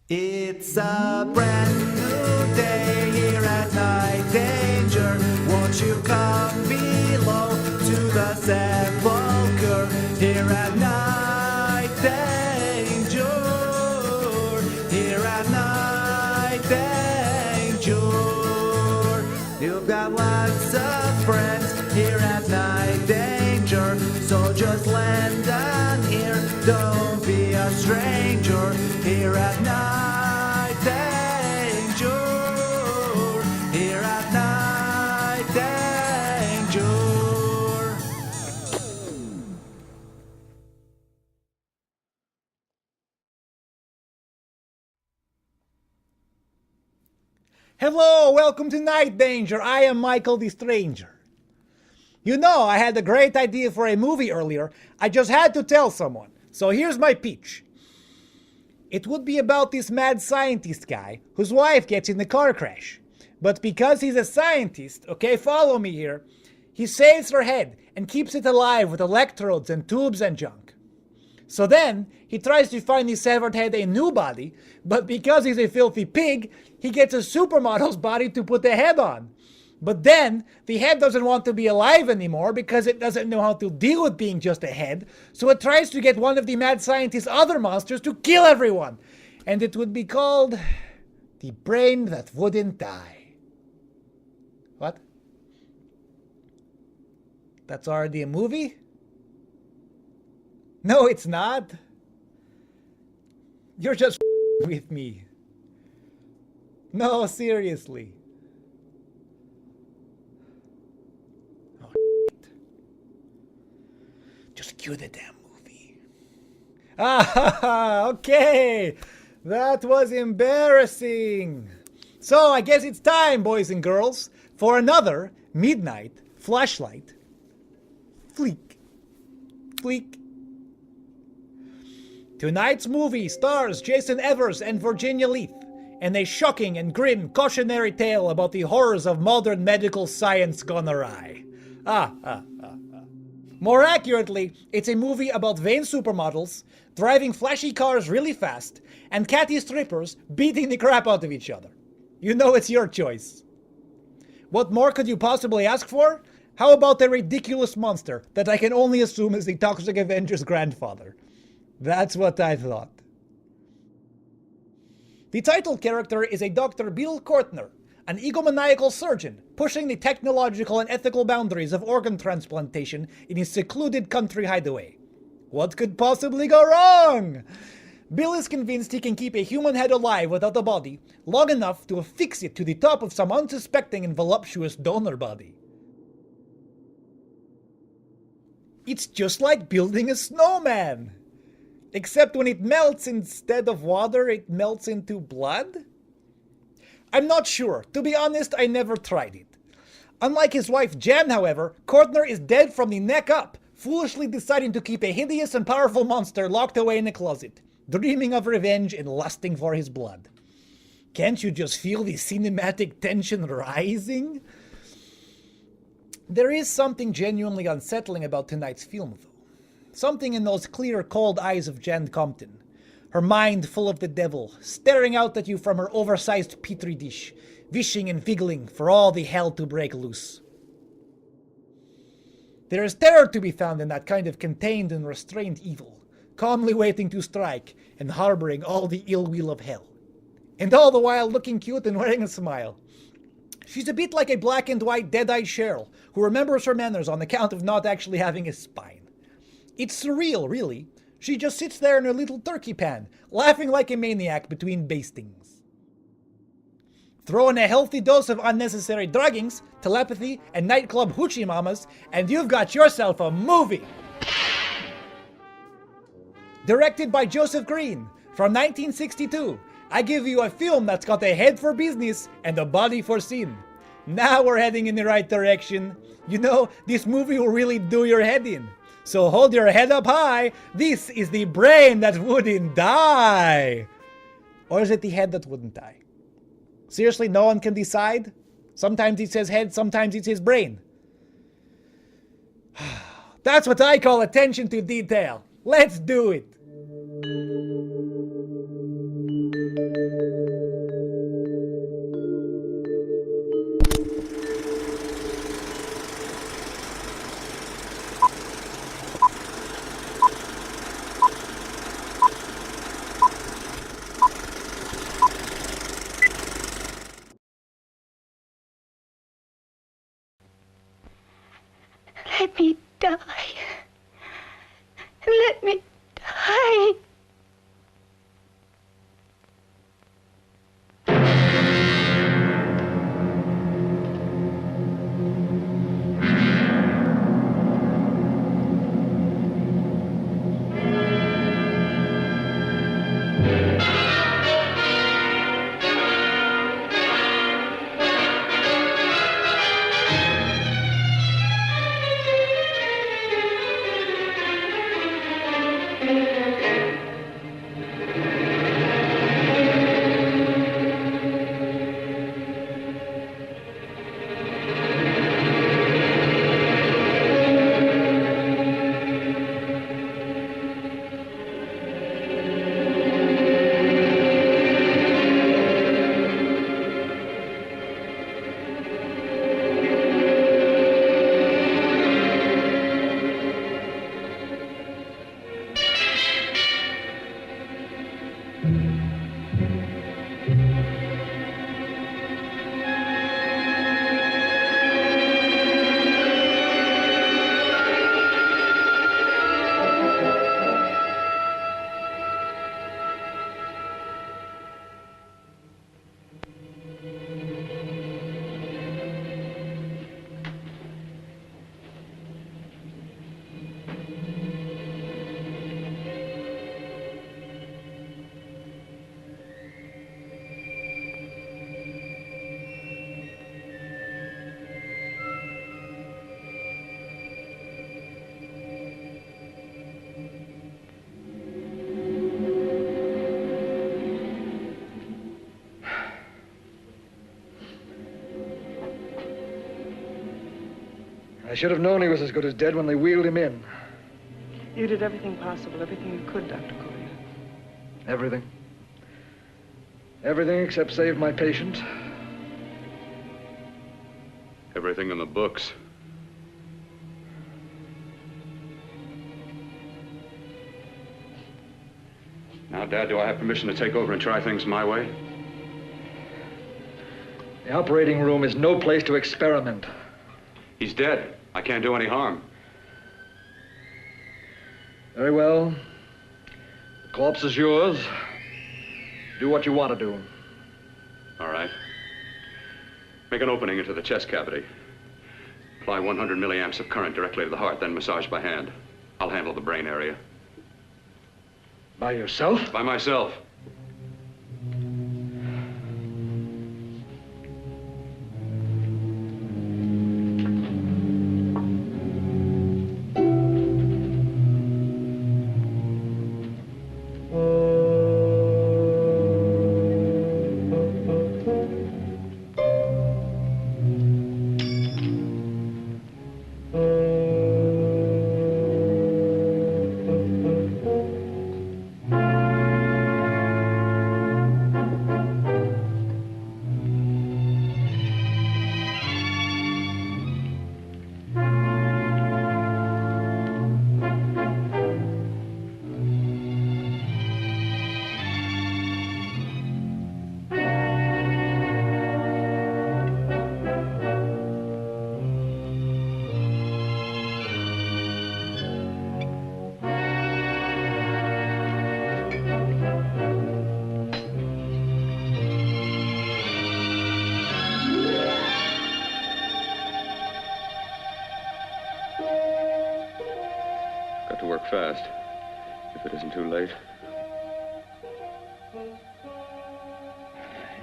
It's a brand new day here at Night Danger. Won't you come below to the sepulchre here at Night Danger? Here at Night Danger. You've got lots of friends here at Night Danger, so just land on here. Don't be a stranger here at Night Danger. Here at Night Danger. Hello, welcome to Night Danger. I am Michael the Stranger. You know, I had a great idea for a movie earlier. I just had to tell someone. So here's my pitch. It would be about this mad scientist guy whose wife gets in a car crash. But because he's a scientist, okay, follow me here, he saves her head and keeps it alive with electrodes and tubes and junk. So then, he tries to find his severed head a new body, but because he's a filthy pig, he gets a supermodel's body to put the head on. But then, the head doesn't want to be alive anymore because it doesn't know how to deal with being just a head, so it tries to get one of the mad scientist's other monsters to kill everyone. And it would be called The Brain That Wouldn't Die. What? That's already a movie? No, it's not. You're just with me. No, seriously. Oh, just cue the damn movie. Ah, okay. That was embarrassing. So I guess it's time, boys and girls, for another midnight flashlight. Fleek. Fleek. Tonight's movie stars Jason Evers and Virginia Leith in a shocking and grim cautionary tale about the horrors of modern medical science gone awry. More accurately, it's a movie about vain supermodels driving flashy cars really fast and catty strippers beating the crap out of each other. You know, it's your choice. What more could you possibly ask for? How about a ridiculous monster that I can only assume is the Toxic Avenger's grandfather? That's what I thought. The title character is a Dr. Bill Cortner, an egomaniacal surgeon pushing the technological and ethical boundaries of organ transplantation in his secluded country hideaway. What could possibly go wrong? Bill is convinced he can keep a human head alive without a body long enough to affix it to the top of some unsuspecting and voluptuous donor body. It's just like building a snowman. Except when it melts, instead of water, it melts into blood? I'm not sure. To be honest, I never tried it. Unlike his wife Jen, however, Cortner is dead from the neck up, foolishly deciding to keep a hideous and powerful monster locked away in a closet, dreaming of revenge and lusting for his blood. Can't you just feel the cinematic tension rising? There is something genuinely unsettling about tonight's film, though. Something in those clear, cold eyes of Jan Compton. Her mind full of the devil, staring out at you from her oversized petri dish, wishing and figgling for all the hell to break loose. There is terror to be found in that kind of contained and restrained evil, calmly waiting to strike and harboring all the ill will of hell. And all the while looking cute and wearing a smile. She's a bit like a black and white dead-eyed Cheryl, who remembers her manners on account of not actually having a spine. It's surreal, really. She just sits there in her little turkey pan, laughing like a maniac between bastings. Throw in a healthy dose of unnecessary druggings, telepathy, and nightclub hoochie mamas, and you've got yourself a movie! Directed by Joseph Green, from 1962, I give you a film that's got a head for business and a body for sin. Now we're heading in the right direction. You know, this movie will really do your head in. So hold your head up high. This is the brain that wouldn't die. Or is it the head that wouldn't die? Seriously, no one can decide? Sometimes it says head, sometimes it says brain. That's what I call attention to detail. Let's do it. Let me die. Let me die. I should have known he was as good as dead when they wheeled him in. You did everything possible, everything you could, Dr. Cortner. Everything. Everything except save my patient. Everything in the books. Now, Dad, do I have permission to take over and try things my way? The operating room is no place to experiment. He's dead. I can't do any harm. Very well. The corpse is yours. Do what you want to do. All right. Make an opening into the chest cavity. Apply 100 milliamps of current directly to the heart, then massage by hand. I'll handle the brain area. By yourself? By myself. Got to work fast, if it isn't too late.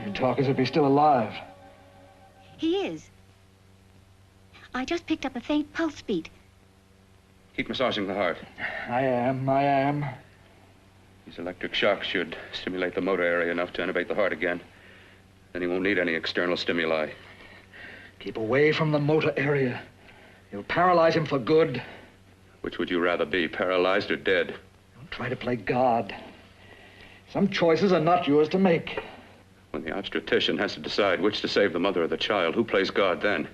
You talk as if he's still alive. He is. I just picked up a faint pulse beat. Keep massaging the heart. I am. These electric shocks should stimulate the motor area enough to innervate the heart again. Then he won't need any external stimuli. Keep away from the motor area. You'll paralyze him for good. Which would you rather be, paralyzed or dead? Don't try to play God. Some choices are not yours to make. When the obstetrician has to decide which to save the mother or the child, who plays God then?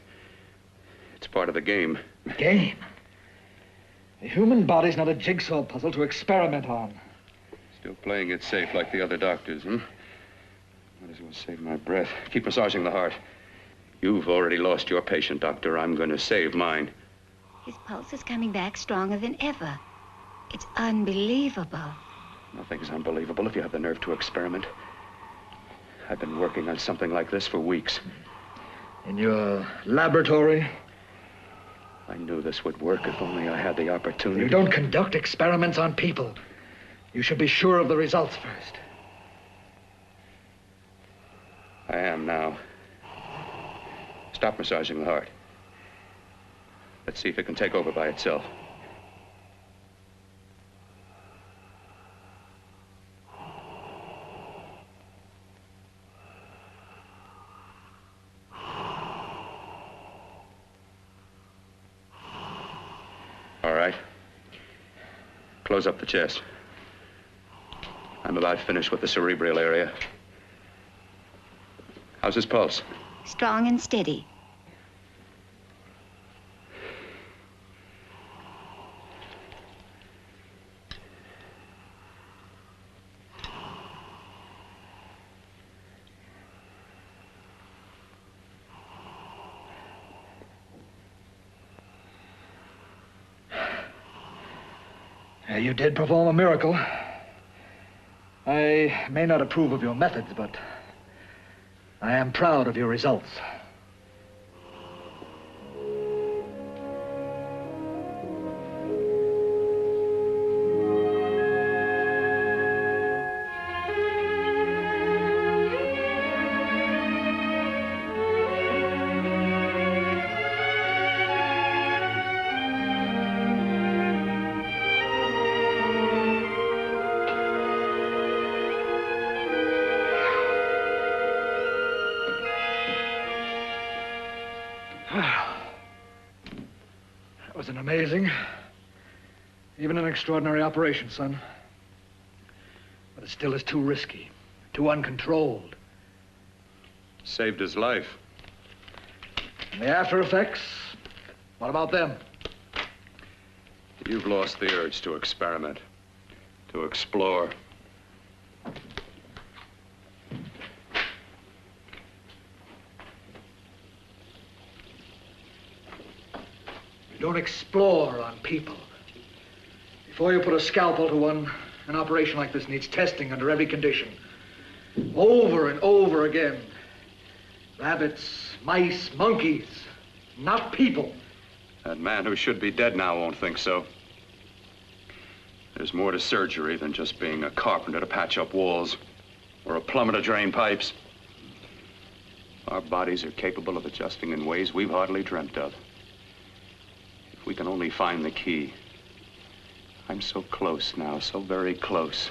It's part of the game. Game? The human body's not a jigsaw puzzle to experiment on. Still playing it safe like the other doctors, hmm? Might as well save my breath. Keep massaging the heart. You've already lost your patient, Doctor. I'm going to save mine. His pulse is coming back stronger than ever. It's unbelievable. Nothing's unbelievable if you have the nerve to experiment. I've been working on something like this for weeks. In your laboratory? I knew this would work if only I had the opportunity. You don't conduct experiments on people. You should be sure of the results first. I am now. Stop massaging the heart. Let's see if it can take over by itself. All right. Close up the chest. I'm about finished with the cerebral area. How's his pulse? Strong and steady. You did perform a miracle. I may not approve of your methods, but I am proud of your results. That was an amazing, even an extraordinary operation, son. But it still is too risky, too uncontrolled. Saved his life. And the after effects, what about them? You've lost the urge to experiment, to explore. You don't explore on people. Before you put a scalpel to one, an operation like this needs testing under every condition. Over and over again. Rabbits, mice, monkeys, not people. That man who should be dead now won't think so. There's more to surgery than just being a carpenter to patch up walls or a plumber to drain pipes. Our bodies are capable of adjusting in ways we've hardly dreamt of. If we can only find the key. I'm so close now, so very close.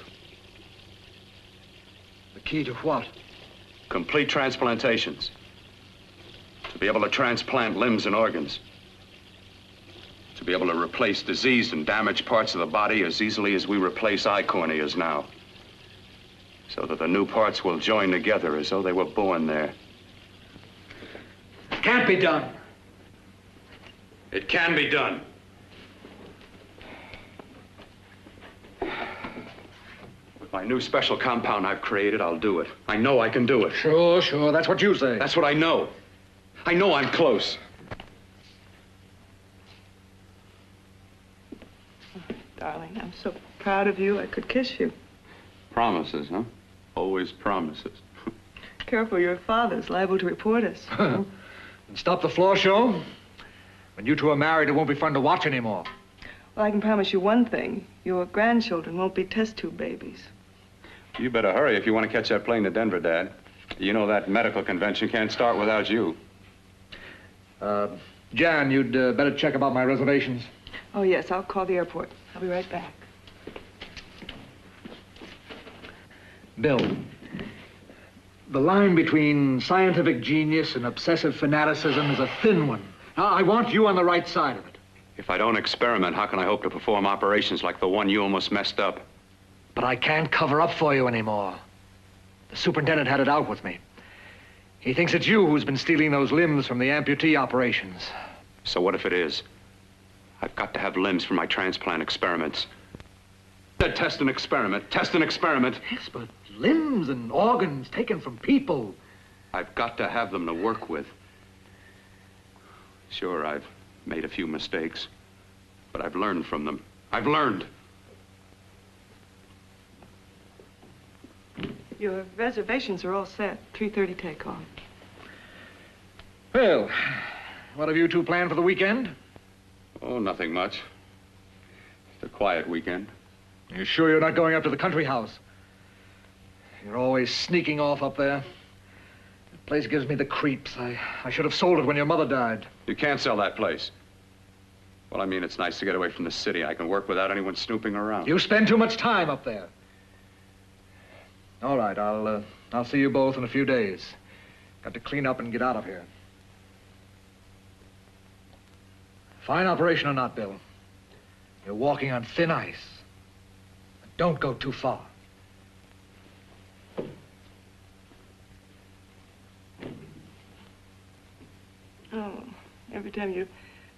The key to what? Complete transplantations. To be able to transplant limbs and organs. To be able to replace diseased and damaged parts of the body as easily as we replace eye corneas now. So that the new parts will join together as though they were born there. It can't be done. It can be done. With my new special compound I've created, I'll do it. I know I can do it. Sure, sure. That's what you say. That's what I know. I know I'm close. Darling, I'm so proud of you, I could kiss you. Promises, huh? Always promises. Careful, your father's liable to report us. And stop the floor show. When you two are married, it won't be fun to watch anymore. Well, I can promise you one thing. Your grandchildren won't be test tube babies. You better hurry if you want to catch that plane to Denver, Dad. You know that medical convention can't start without you. Jan, you'd better check about my reservations. Oh, yes, I'll call the airport. I'll be right back. Bill, the line between scientific genius and obsessive fanaticism is a thin one. I want you on the right side of it. If I don't experiment, how can I hope to perform operations like the one you almost messed up? But I can't cover up for you anymore. The superintendent had it out with me. He thinks it's you who's been stealing those limbs from the amputee operations. So what if it is? I've got to have limbs for my transplant experiments. Test and experiment, test and experiment. Yes, but limbs and organs taken from people. I've got to have them to work with. Sure, I've made a few mistakes. But I've learned from them. I've learned. Your reservations are all set. 3:30 takeoff. Well, what have you two planned for the weekend? Oh, nothing much. Just a quiet weekend. Are you sure you're not going up to the country house? You're always sneaking off up there. The place gives me the creeps. I should have sold it when your mother died. You can't sell that place. Well, I mean, it's nice to get away from the city. I can work without anyone snooping around. You spend too much time up there. All right, I'll see you both in a few days. Got to clean up and get out of here. Fine operation or not, Bill. You're walking on thin ice. Don't go too far. Oh, every time you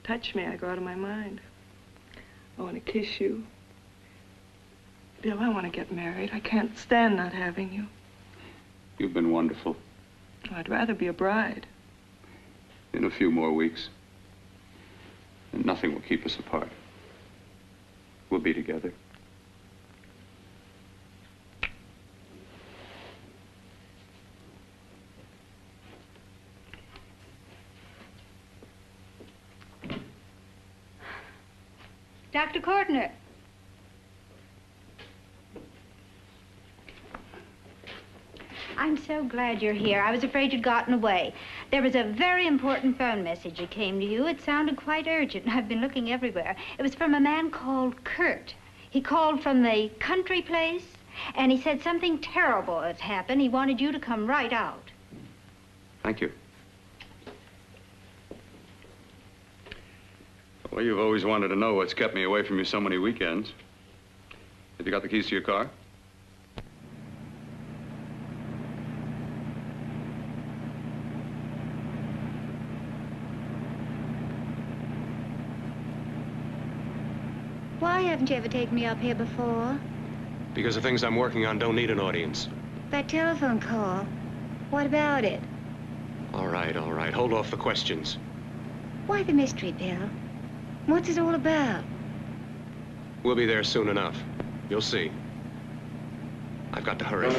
touch me, I go out of my mind. I want to kiss you. Bill, I want to get married. I can't stand not having you. You've been wonderful. I'd rather be a bride. In a few more weeks. And nothing will keep us apart. We'll be together. Dr. Cortner. I'm so glad you're here. I was afraid you'd gotten away. There was a very important phone message that came to you. It sounded quite urgent. I've been looking everywhere. It was from a man called Kurt. He called from the country place, and he said something terrible had happened. He wanted you to come right out. Thank you. Well, you've always wanted to know what's kept me away from you so many weekends. Have you got the keys to your car? Why haven't you ever taken me up here before? Because the things I'm working on don't need an audience. That telephone call, what about it? All right, all right. Hold off the questions. Why the mystery, Bill? What's it all about? We'll be there soon enough. You'll see. I've got to hurry.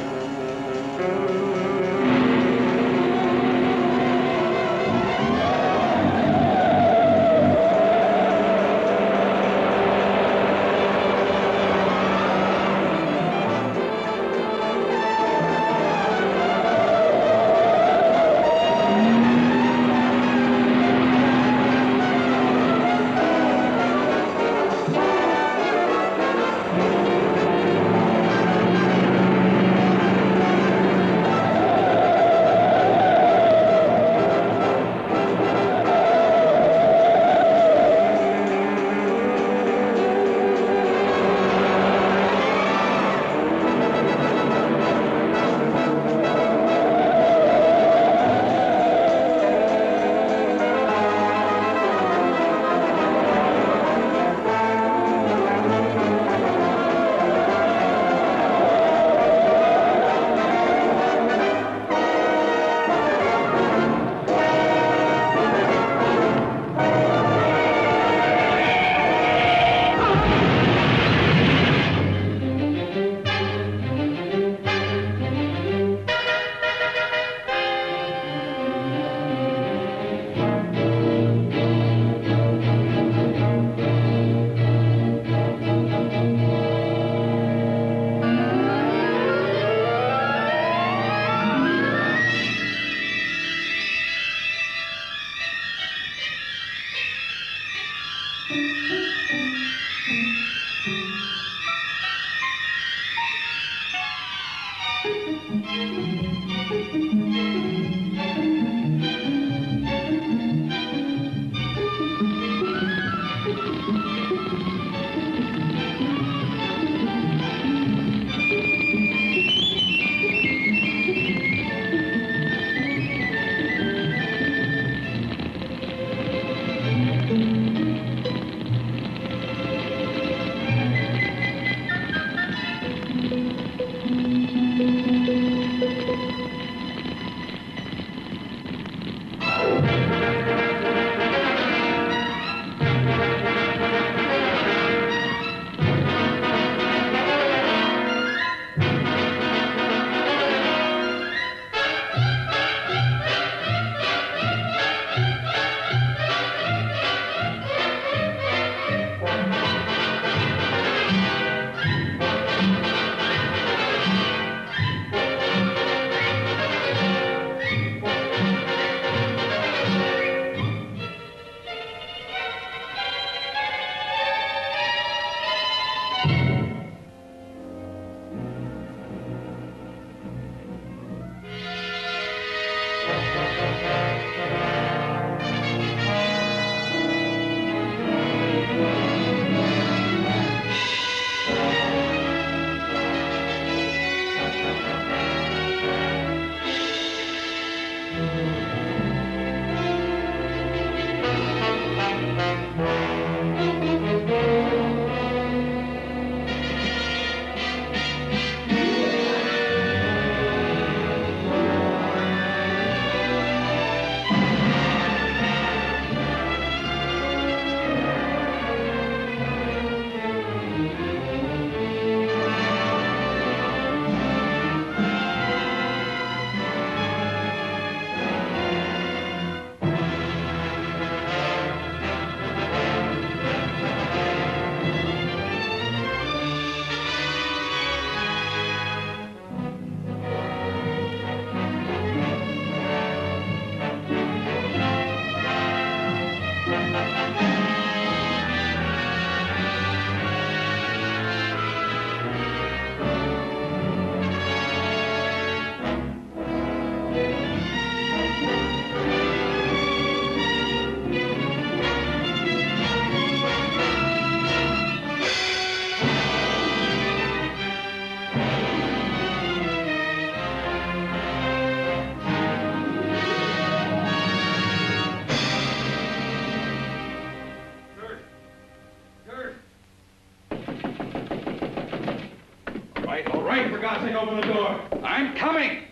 for God's sake, open the door. I'm coming!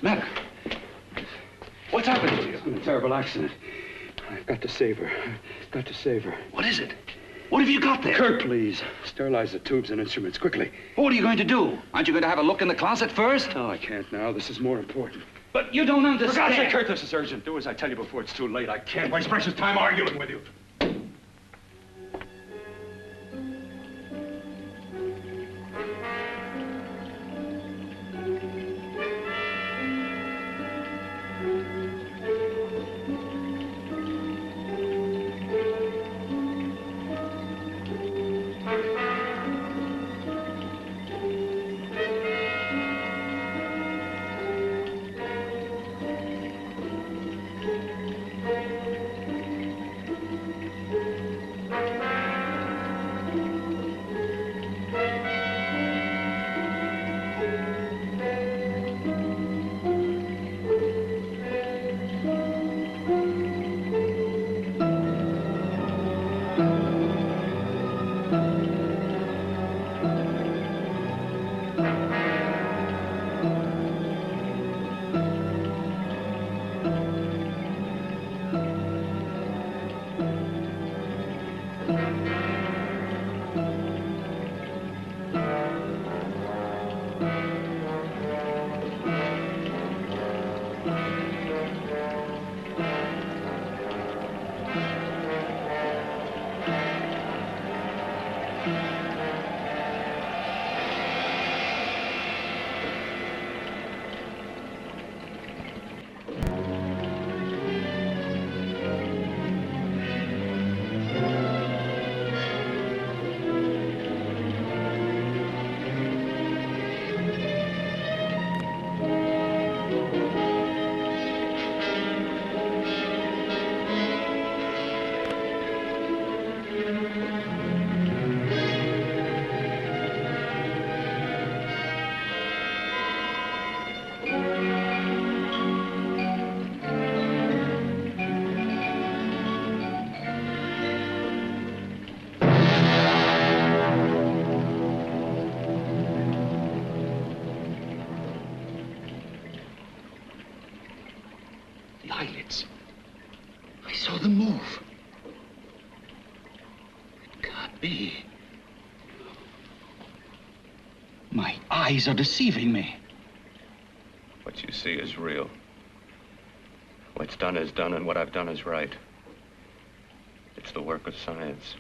Mac, what's happened to you? It's been a terrible accident. I've got to save her. Got to save her. What is it? What have you got there? Kurt, please. Sterilize the tubes and instruments, quickly. What are you going to do? Aren't you going to have a look in the closet first? No, I can't now. This is more important. But you don't understand. For God's sake, Kurt, this is urgent. Do as I tell you before it's too late. I can't waste precious time arguing with you. Eyelids. I saw them move. It can't be. My eyes are deceiving me. What you see is real. What's done is done, and what I've done is right. It's the work of science.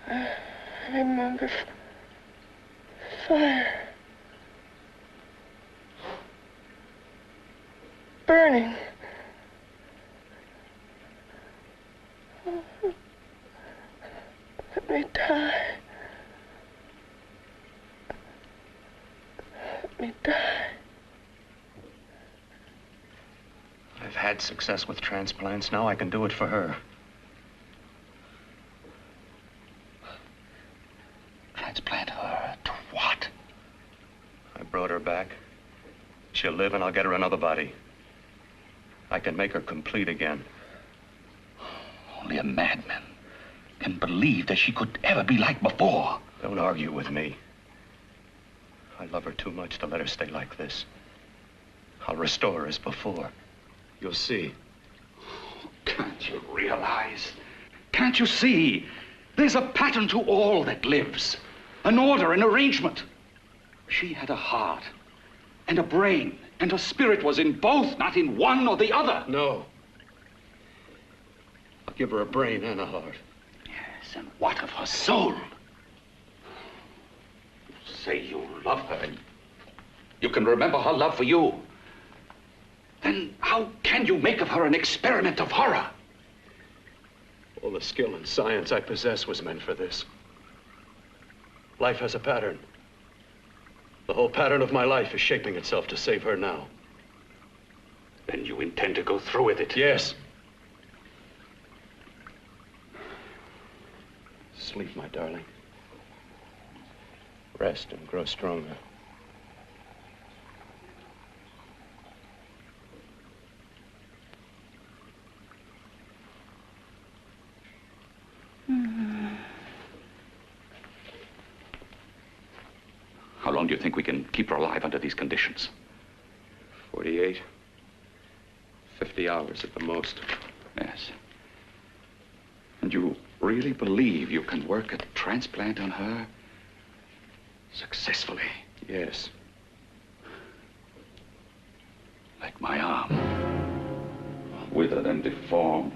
I remember fire. Burning. Let me die. Let me die. I've had success with transplants. Now I can do it for her. Transplant her to what? I brought her back. She'll live, and I'll get her another body. I can make her complete again. Only a madman can believe that she could ever be like before. Don't argue with me. I love her too much to let her stay like this. I'll restore her as before. You'll see. Can't you realize? Can't you see? There's a pattern to all that lives. An order, an arrangement. She had a heart and a brain, and her spirit was in both, not in one or the other. No. I'll give her a brain and a heart. Yes, and what of her soul? You say you love her, and you can remember her love for you. Then how can you make of her an experiment of horror? All the skill and science I possess was meant for this. Life has a pattern. The whole pattern of my life is shaping itself to save her now. Then you intend to go through with it? Yes. Sleep, my darling. Rest and grow stronger. long do you think we can keep her alive under these conditions? 48. 50 hours at the most. Yes. And you really believe you can work a transplant on her successfully? Yes. Like my arm. Withered and deformed.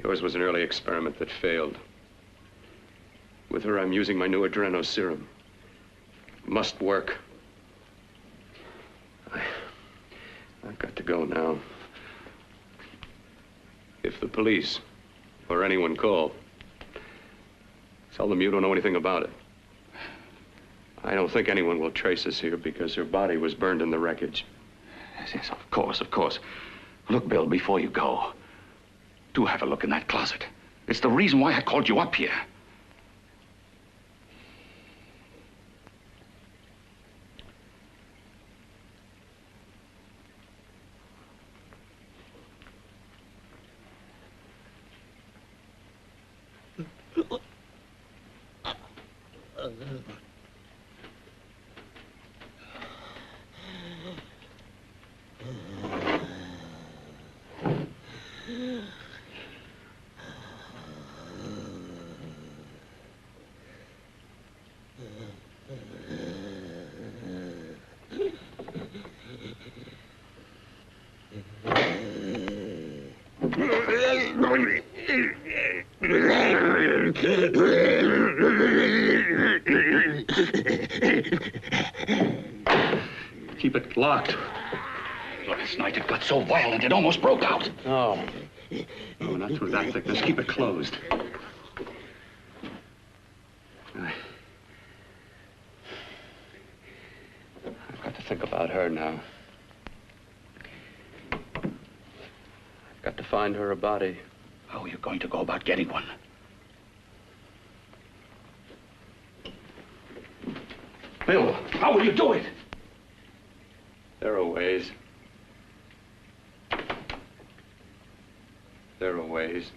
Yours was an early experiment that failed. With her, I'm using my new adreno serum. Must work. I've got to go now. If the police or anyone call, tell them you don't know anything about it. I don't think anyone will trace us here because her body was burned in the wreckage. Yes, yes, of course, of course. Look, Bill, before you go, do have a look in that closet. It's the reason why I called you up here. Keep it locked. Last night it got so violent it almost broke out. Oh. No, not through that thickness. Keep it closed. I've got to think about her now. I've got to find her a body. How are you going to go about getting one? Bill, how will you do it? There are ways. There are ways.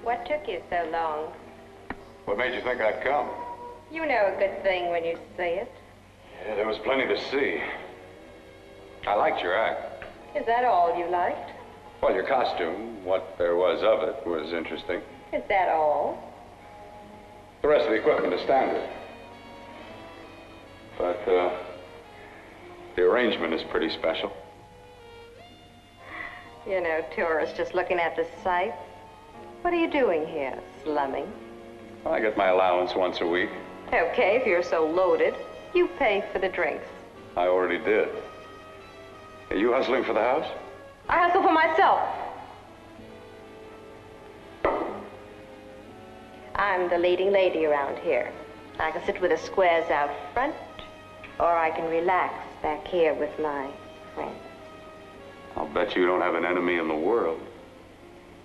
What took you so long? What made you think I'd come? You know a good thing when you see it. Yeah, there was plenty to see. I liked your act. Is that all you liked? Well, your costume, what there was of it, was interesting. Is that all? The rest of the equipment is standard. But, the arrangement is pretty special. You know, tourists just looking at the sights. What are you doing here? Slumming? I get my allowance once a week. Okay, if you're so loaded, you pay for the drinks. I already did. Are you hustling for the house? I hustle for myself. I'm the leading lady around here. I can sit with the squares out front, or I can relax back here with my friends. I'll bet you don't have an enemy in the world.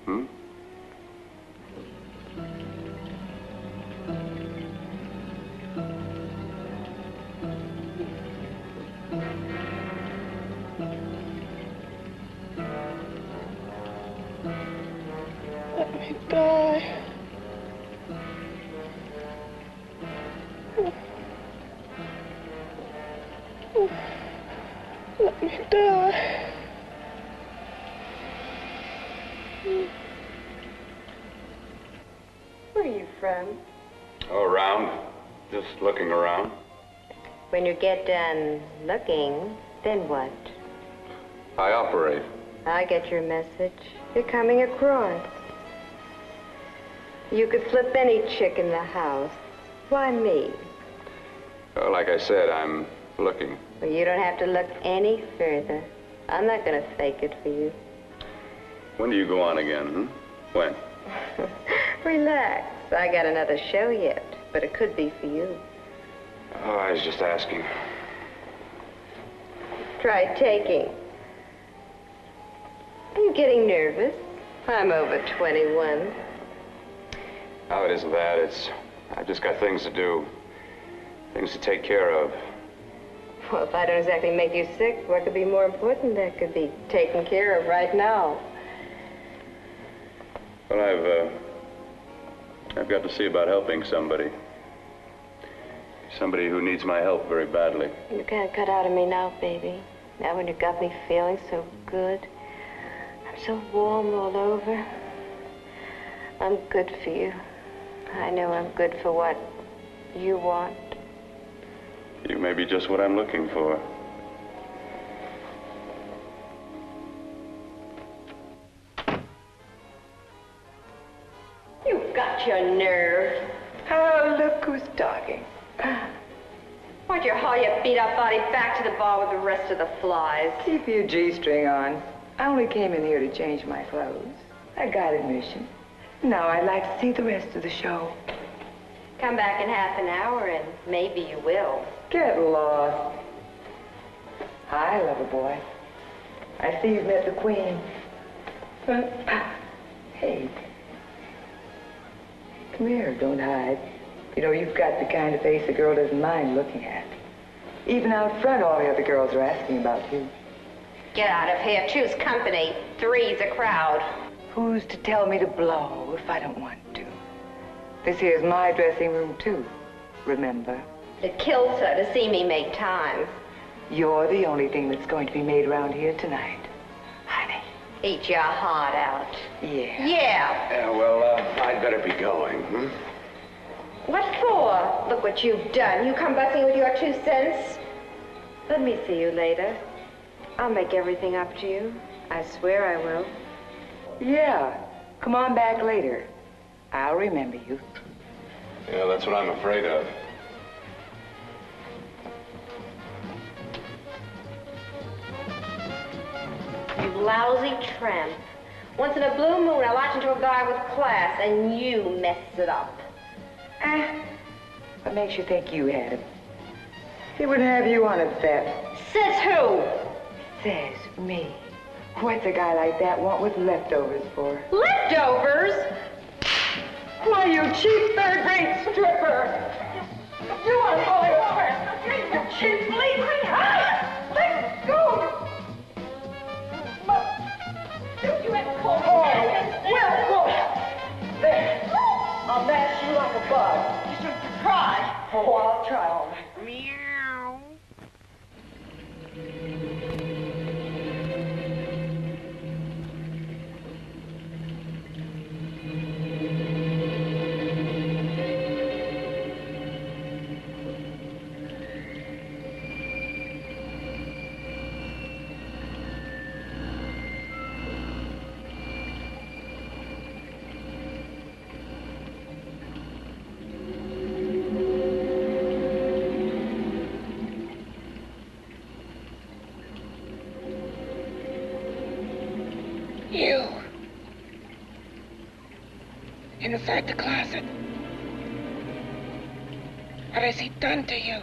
Hmm? Let me die. Let me die. Where are you from? Oh, around. Just looking around. When you get done looking, then what? I operate. I get your message. You're coming across. You could flip any chick in the house. Why me? Oh, like I said, I'm looking. Well, you don't have to look any further. I'm not going to fake it for you. When do you go on again, hmm? When? Relax. I got another show yet, but it could be for you. Oh, I was just asking. Try taking. Are you getting nervous? I'm over 21. Oh, it isn't that. I've just got things to do. Things to take care of. Well, if I don't exactly make you sick, what could be more important that could be taken care of right now? Well, I've got to see about helping somebody. Somebody who needs my help very badly. You can't cut out of me now, baby. Now when you got me feeling so good. I'm so warm all over. I'm good for you. I know I'm good for what you want. You may be just what I'm looking for. You've got your nerve. Oh, look who's talking. Why'd you haul your beat-up body back to the bar with the rest of the flies? Keep your G-string on. I only came in here to change my clothes. I got admission. Now I'd like to see the rest of the show. Come back in half an hour and maybe you will. Get lost. Hi, lover boy. I see you've met the queen. Hey. Come here, don't hide. You know, you've got the kind of face a girl doesn't mind looking at. Even out front, all the other girls are asking about you. Get out of here. Choose company. Three's a crowd. Who's to tell me to blow if I don't want to? This here's my dressing room, too. Remember? It kills her to see me make time. You're the only thing that's going to be made around here tonight. Honey. Eat your heart out. Yeah. Yeah. Yeah, well, I'd better be going, hmm? What for? Look what you've done. You come busting with your 2 cents. Let me see you later. I'll make everything up to you. I swear I will. Yeah. Come on back later. I'll remember you. Yeah, that's what I'm afraid of. You lousy tramp. Once in a blue moon, I latch into a guy with class, and you mess it up. What makes you think you had him? He wouldn't have you on a bet. Says who? Says me. What's a guy like that want with leftovers for? Leftovers? Why, you cheap third-rate stripper! You unholy woman! You cheap fleecing! Let go! You have cold. Oh, well, go. There. Inside the closet. What has he done to you?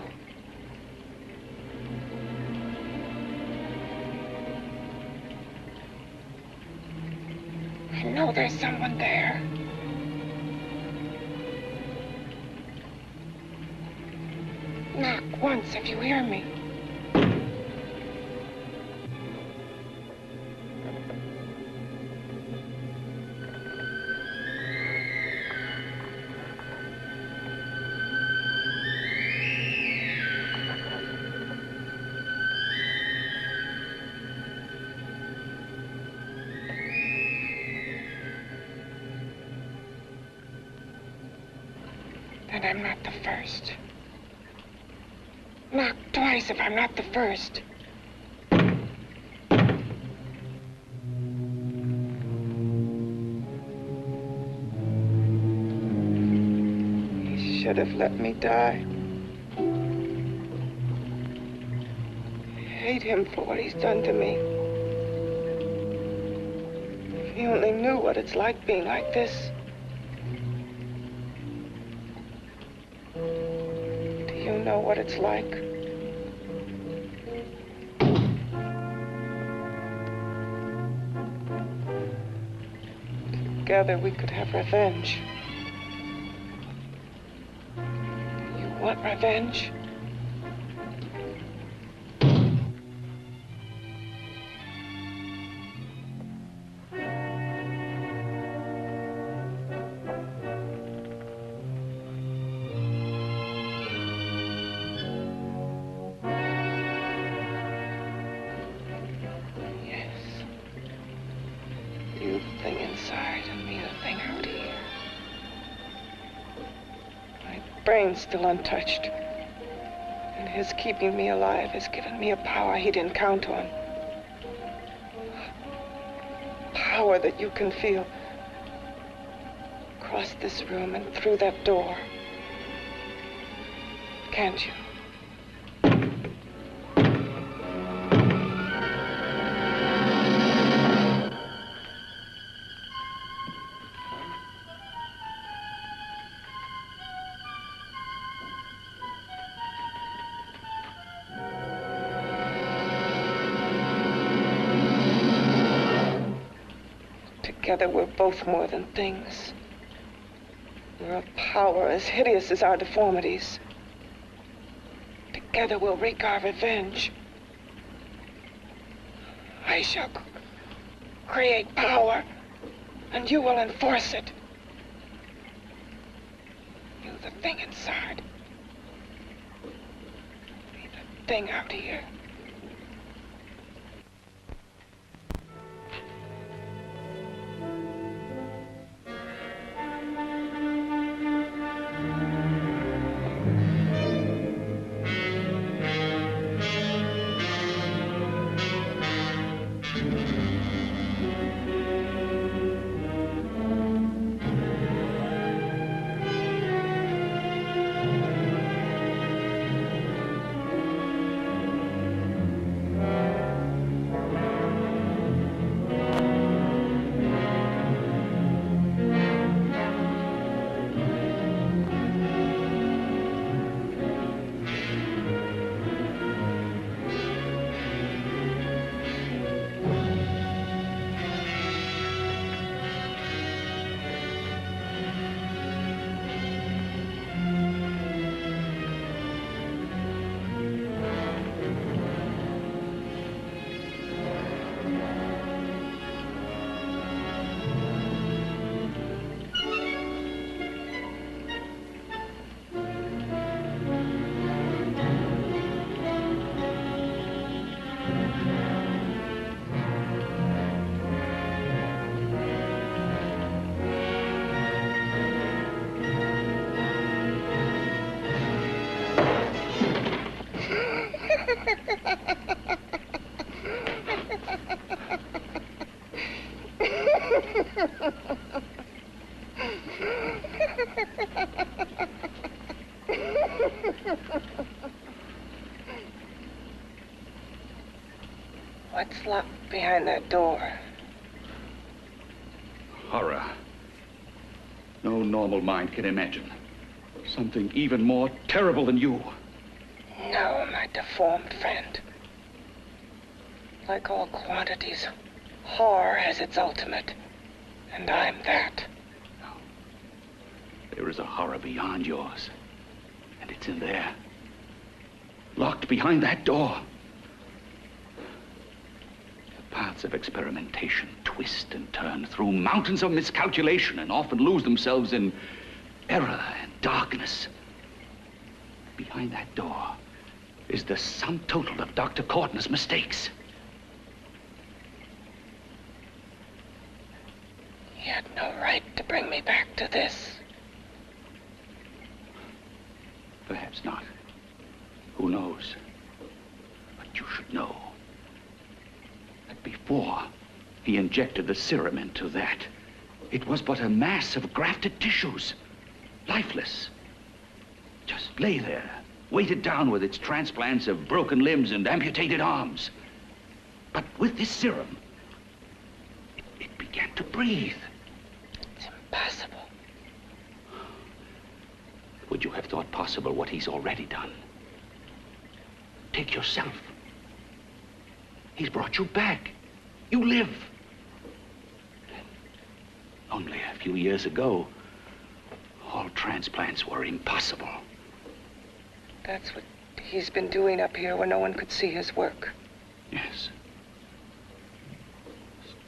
I know there's someone there. Knock once if you hear me. And I'm not the first. Knock twice if I'm not the first. He should have let me die. I hate him for what he's done to me. If he only knew what it's like being like this. You know what it's like. Together we could have revenge. You want revenge? Brain's still untouched. And his keeping me alive has given me a power he didn't count on. Power that you can feel across this room and through that door. Can't you? Together we're both more than things. We're a power as hideous as our deformities. Together we'll wreak our revenge. I shall create power, and you will enforce it. You, the thing inside. Me, the thing out here. What's locked behind that door? Horror. no normal mind can imagine. Something even more terrible than you. No, my deformed friend. Like all quantities, horror has its ultimate, and I'm that. There is a horror beyond yours, and it's in there, locked behind that door. The paths of experimentation twist and turn through mountains of miscalculation and often lose themselves in error and darkness. Behind that door is the sum total of Dr. Cortner's mistakes. He had no right to bring me back to this. Perhaps not. Who knows? But you should know that before he injected the serum into that, it was but a mass of grafted tissues, lifeless. Just lay there, weighted down with its transplants of broken limbs and amputated arms. But with this serum, it began to breathe. It's impossible. Would you have thought possible what he's already done? Take yourself. He's brought you back. You live. Only a few years ago, all transplants were impossible. That's what he's been doing up here where no one could see his work. Yes.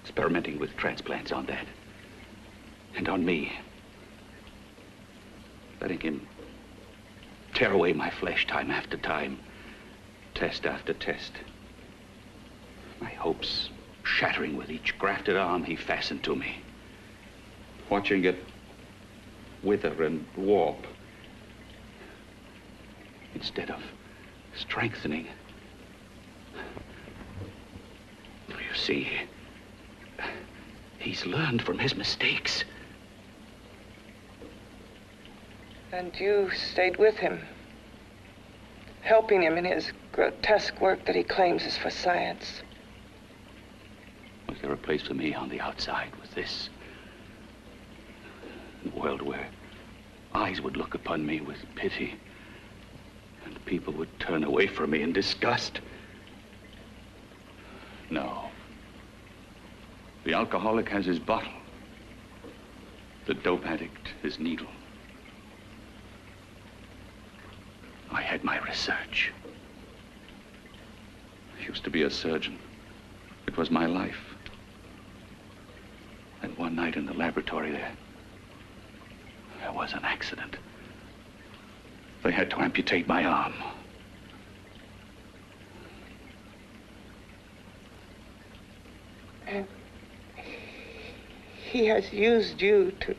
Experimenting with transplants on that. And on me. Letting him tear away my flesh time after time, test after test. My hopes shattering with each grafted arm he fastened to me. Watching it wither and warp instead of strengthening. You see, he's learned from his mistakes. And you stayed with him, helping him in his grotesque work that he claims is for science. Was there a place for me on the outside with this? A world where eyes would look upon me with pity and people would turn away from me in disgust? No. The alcoholic has his bottle. The dope addict his needle. I had my research. I used to be a surgeon. It was my life. And one night in the laboratory there was an accident. They had to amputate my arm. And he has used you to...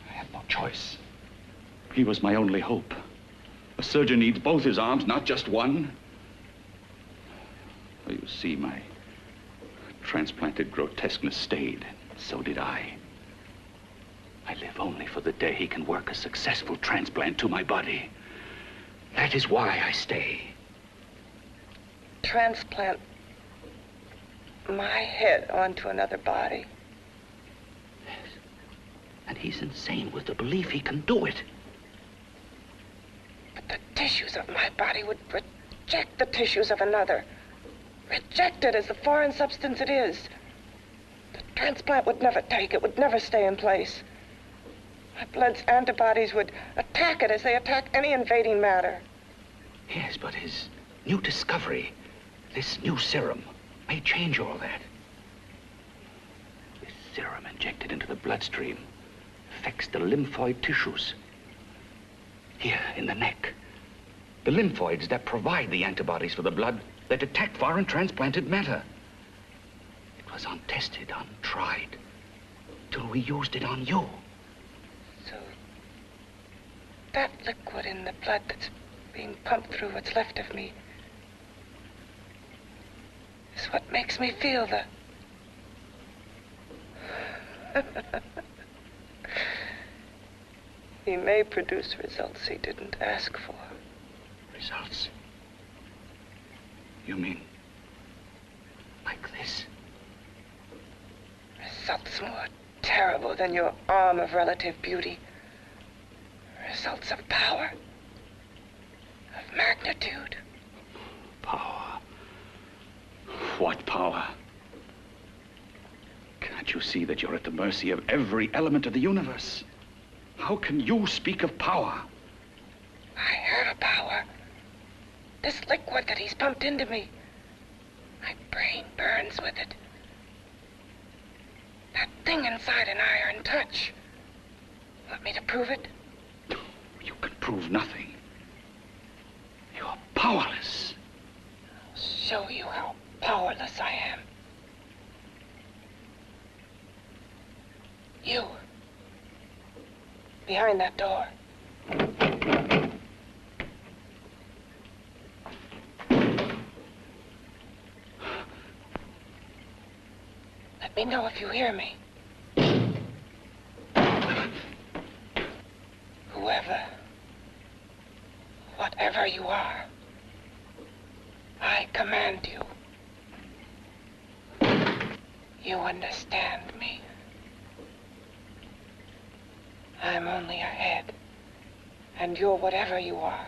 I had no choice. He was my only hope. A surgeon needs both his arms, not just one. Well, you see, my transplanted grotesqueness stayed. So did I. I live only for the day he can work a successful transplant to my body. That is why I stay. Transplant my head onto another body. Yes. And he's insane with the belief he can do it. But the tissues of my body would reject the tissues of another. Reject it as the foreign substance it is. The transplant would never take it, would never stay in place. My blood's antibodies would attack it as they attack any invading matter. Yes, but his new discovery, this new serum, may change all that. This serum injected into the bloodstream affects the lymphoid tissues. Here, in the neck. The lymphoids that provide the antibodies for the blood that attack foreign transplanted matter. It was untested, untried, till we used it on you. So, that liquid in the blood that's being pumped through what's left of me is what makes me feel the... He may produce results he didn't ask for. Results? You mean like this? Results more terrible than your arm of relative beauty. Results of power, of magnitude. Power. What power? Can't you see that you're at the mercy of every element of the universe? How can you speak of power? I heard of power. This liquid that he's pumped into me. My brain burns with it. That thing inside an iron touch. Want me to prove it? You can prove nothing. You're powerless. I'll show you how powerless I am. You. Behind that door. Let me know if you hear me. Whoever, whatever you are, I command you. You understand me. I'm only a head, and you're whatever you are.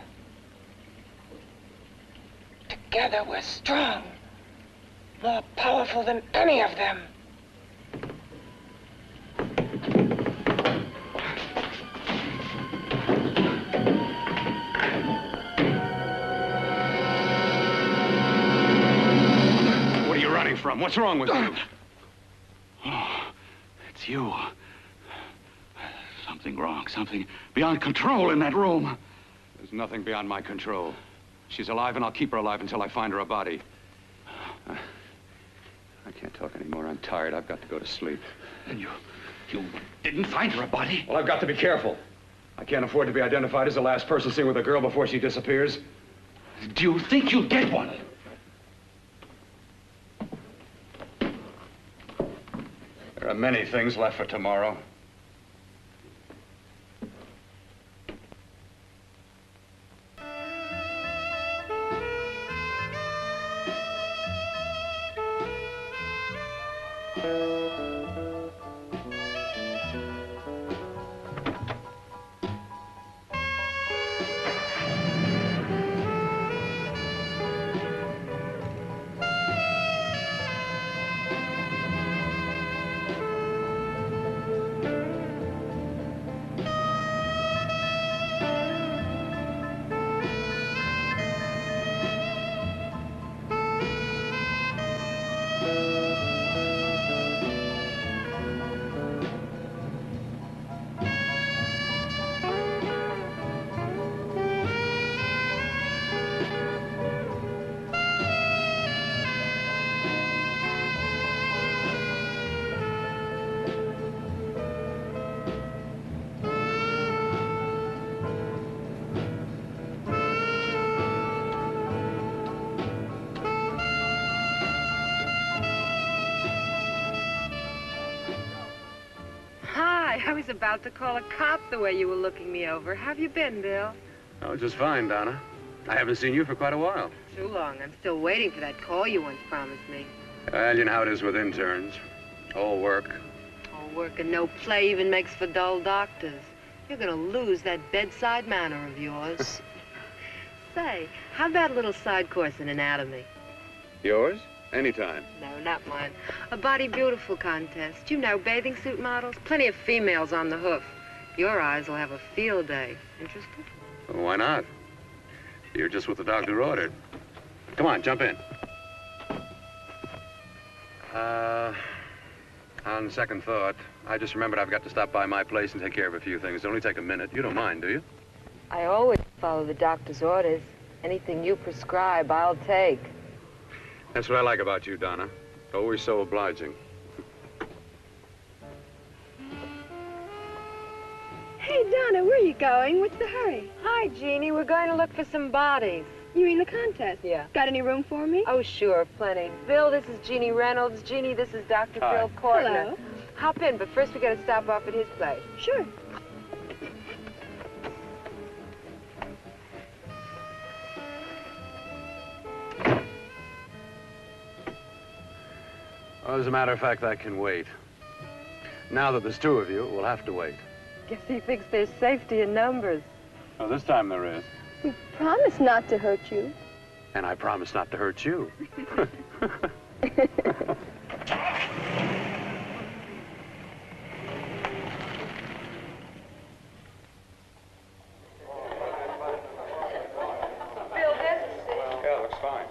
Together we're strong, more powerful than any of them. What are you running from? What's wrong with you? Oh, it's you. Something wrong, something beyond control in that room. There's nothing beyond my control. She's alive, and I'll keep her alive until I find her a body. I can't talk anymore. I'm tired. I've got to go to sleep. And you didn't find her a body? Well, I've got to be careful. I can't afford to be identified as the last person seen with a girl before she disappears. Do you think you'll get one? There are many things left for tomorrow. I was about to call a cop the way you were looking me over. How have you been, Bill? Oh, just fine, Donna. I haven't seen you for quite a while. Too long. I'm still waiting for that call you once promised me. Well, you know how it is with interns. All work. All work and no play even makes for dull doctors. You're gonna lose that bedside manner of yours. Say, how about a little side course in anatomy? Yours? Anytime. No, not mine. A Body Beautiful contest. You know, bathing suit models. Plenty of females on the hoof. Your eyes will have a field day. Interested? Well, why not? You're just what the doctor ordered. Come on, jump in. On second thought, I just remembered I've got to stop by my place and take care of a few things. It'll only take a minute. You don't mind, do you? I always follow the doctor's orders. Anything you prescribe, I'll take. That's what I like about you, Donna. Always so obliging. Hey, Donna, where are you going? What's the hurry? Hi, Jeannie. We're going to look for some bodies. You mean the contest? Yeah. Got any room for me? Oh, sure, plenty. Bill, this is Jeannie Reynolds. Jeannie, this is Dr. Hi. Bill Cortner. Hello. Hop in, but first we got to stop off at his place. Sure. Well, as a matter of fact, that can wait. Now that there's two of you, we'll have to wait. Guess he thinks there's safety in numbers. Well, this time there is. We promise not to hurt you. And I promise not to hurt you. Yeah, looks fine.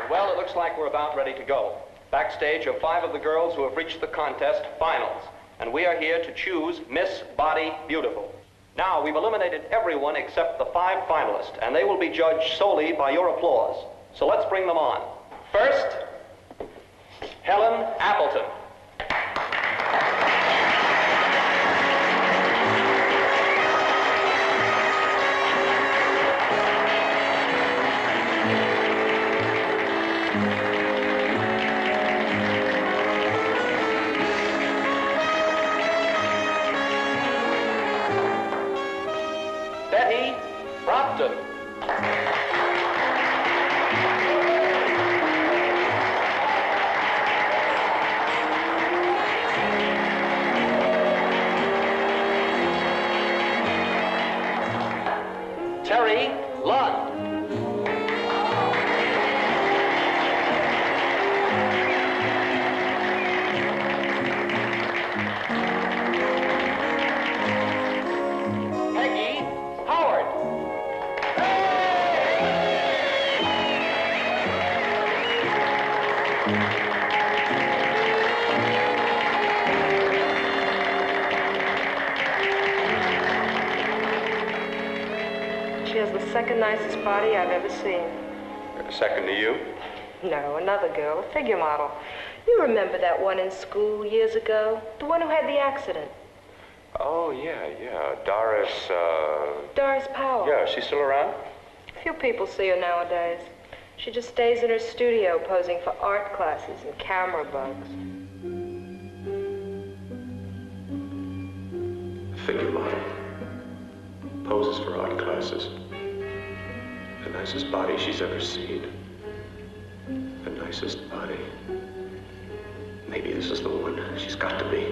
Well, it looks like we're about ready to go. Backstage are 5 of the girls who have reached the contest finals, and we are here to choose Miss Body Beautiful. Now, we've eliminated everyone except the 5 finalists, and they will be judged solely by your applause. So let's bring them on. First, Helen Appleton. Betty Brompton. Terry Lund. Peggy Howard. She has the second nicest body I've ever seen. Second to you? No, another girl, a figure model. You remember that one in school years ago? The one who had the accident. Oh, yeah. Doris, Doris Powell. Yeah, she's still around? Few people see her nowadays. She just stays in her studio posing for art classes and camera bugs. Figure model. Poses for art classes. The nicest body she's ever seen. The nicest body. Maybe this is the one. She's got to be.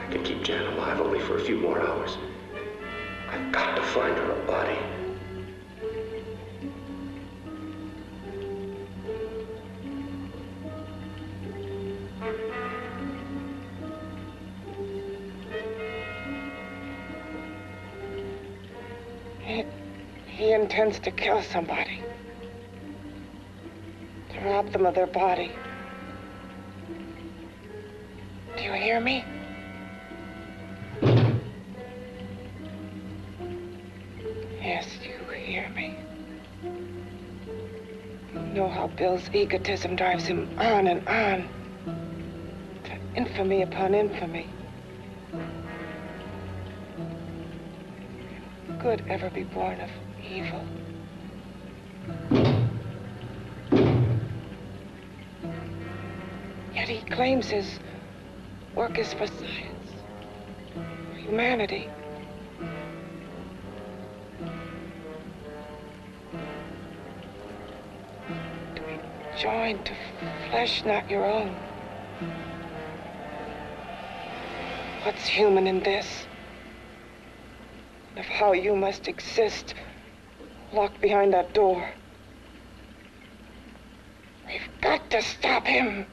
I can keep Jan alive only for a few more hours. I've got to find her a body. He intends to kill somebody. To rob them of their body. Do you hear me? Yes, you hear me. You know how Bill's egotism drives him on and on. To infamy upon infamy. Good ever be born of evil? Yet he claims his work is for science, for humanity. To be joined to flesh not your own. What's human in this? Of how you must exist, locked behind that door. We've got to stop him.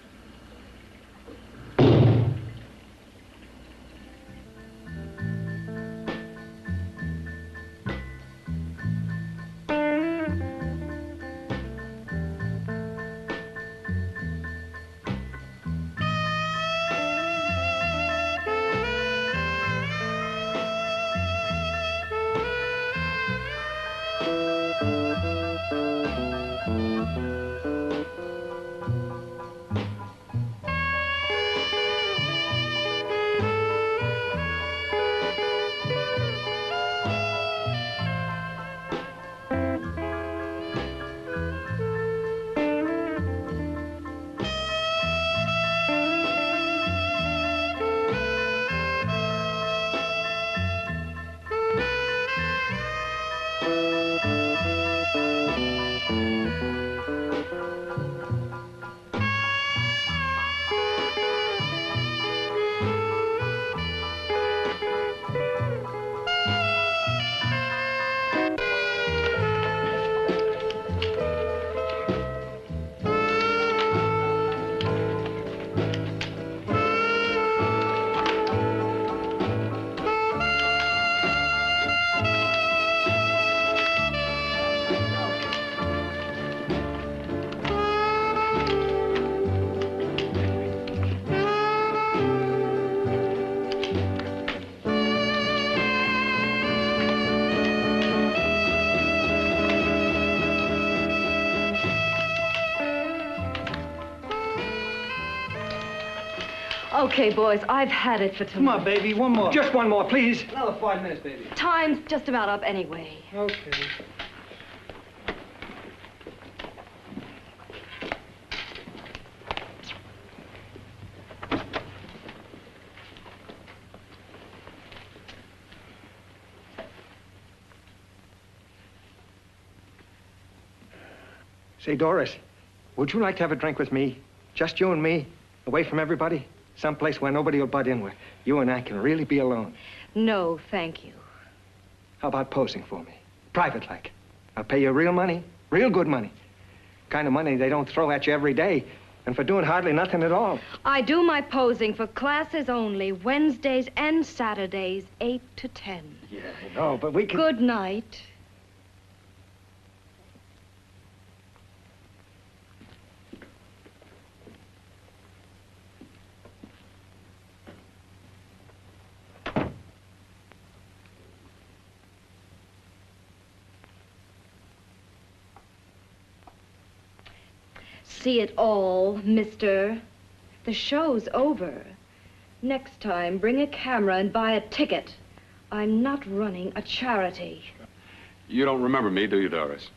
Okay, boys, I've had it for tonight. Come on, baby, one more. Just one more, please. Another 5 minutes, baby. Time's just about up anyway. Okay. Say, Doris, would you like to have a drink with me? Just you and me, away from everybody? Someplace where nobody will butt in, where you and I can really be alone. No, thank you. How about posing for me? Private like. I'll pay you real money, real good money. Kind of money they don't throw at you every day, and for doing hardly nothing at all. I do my posing for classes only, Wednesdays and Saturdays, 8 to 10. Yeah, I know, but we can... Good night. See it all, mister. The show's over. Next time, bring a camera and buy a ticket. I'm not running a charity. You don't remember me, do you, Doris?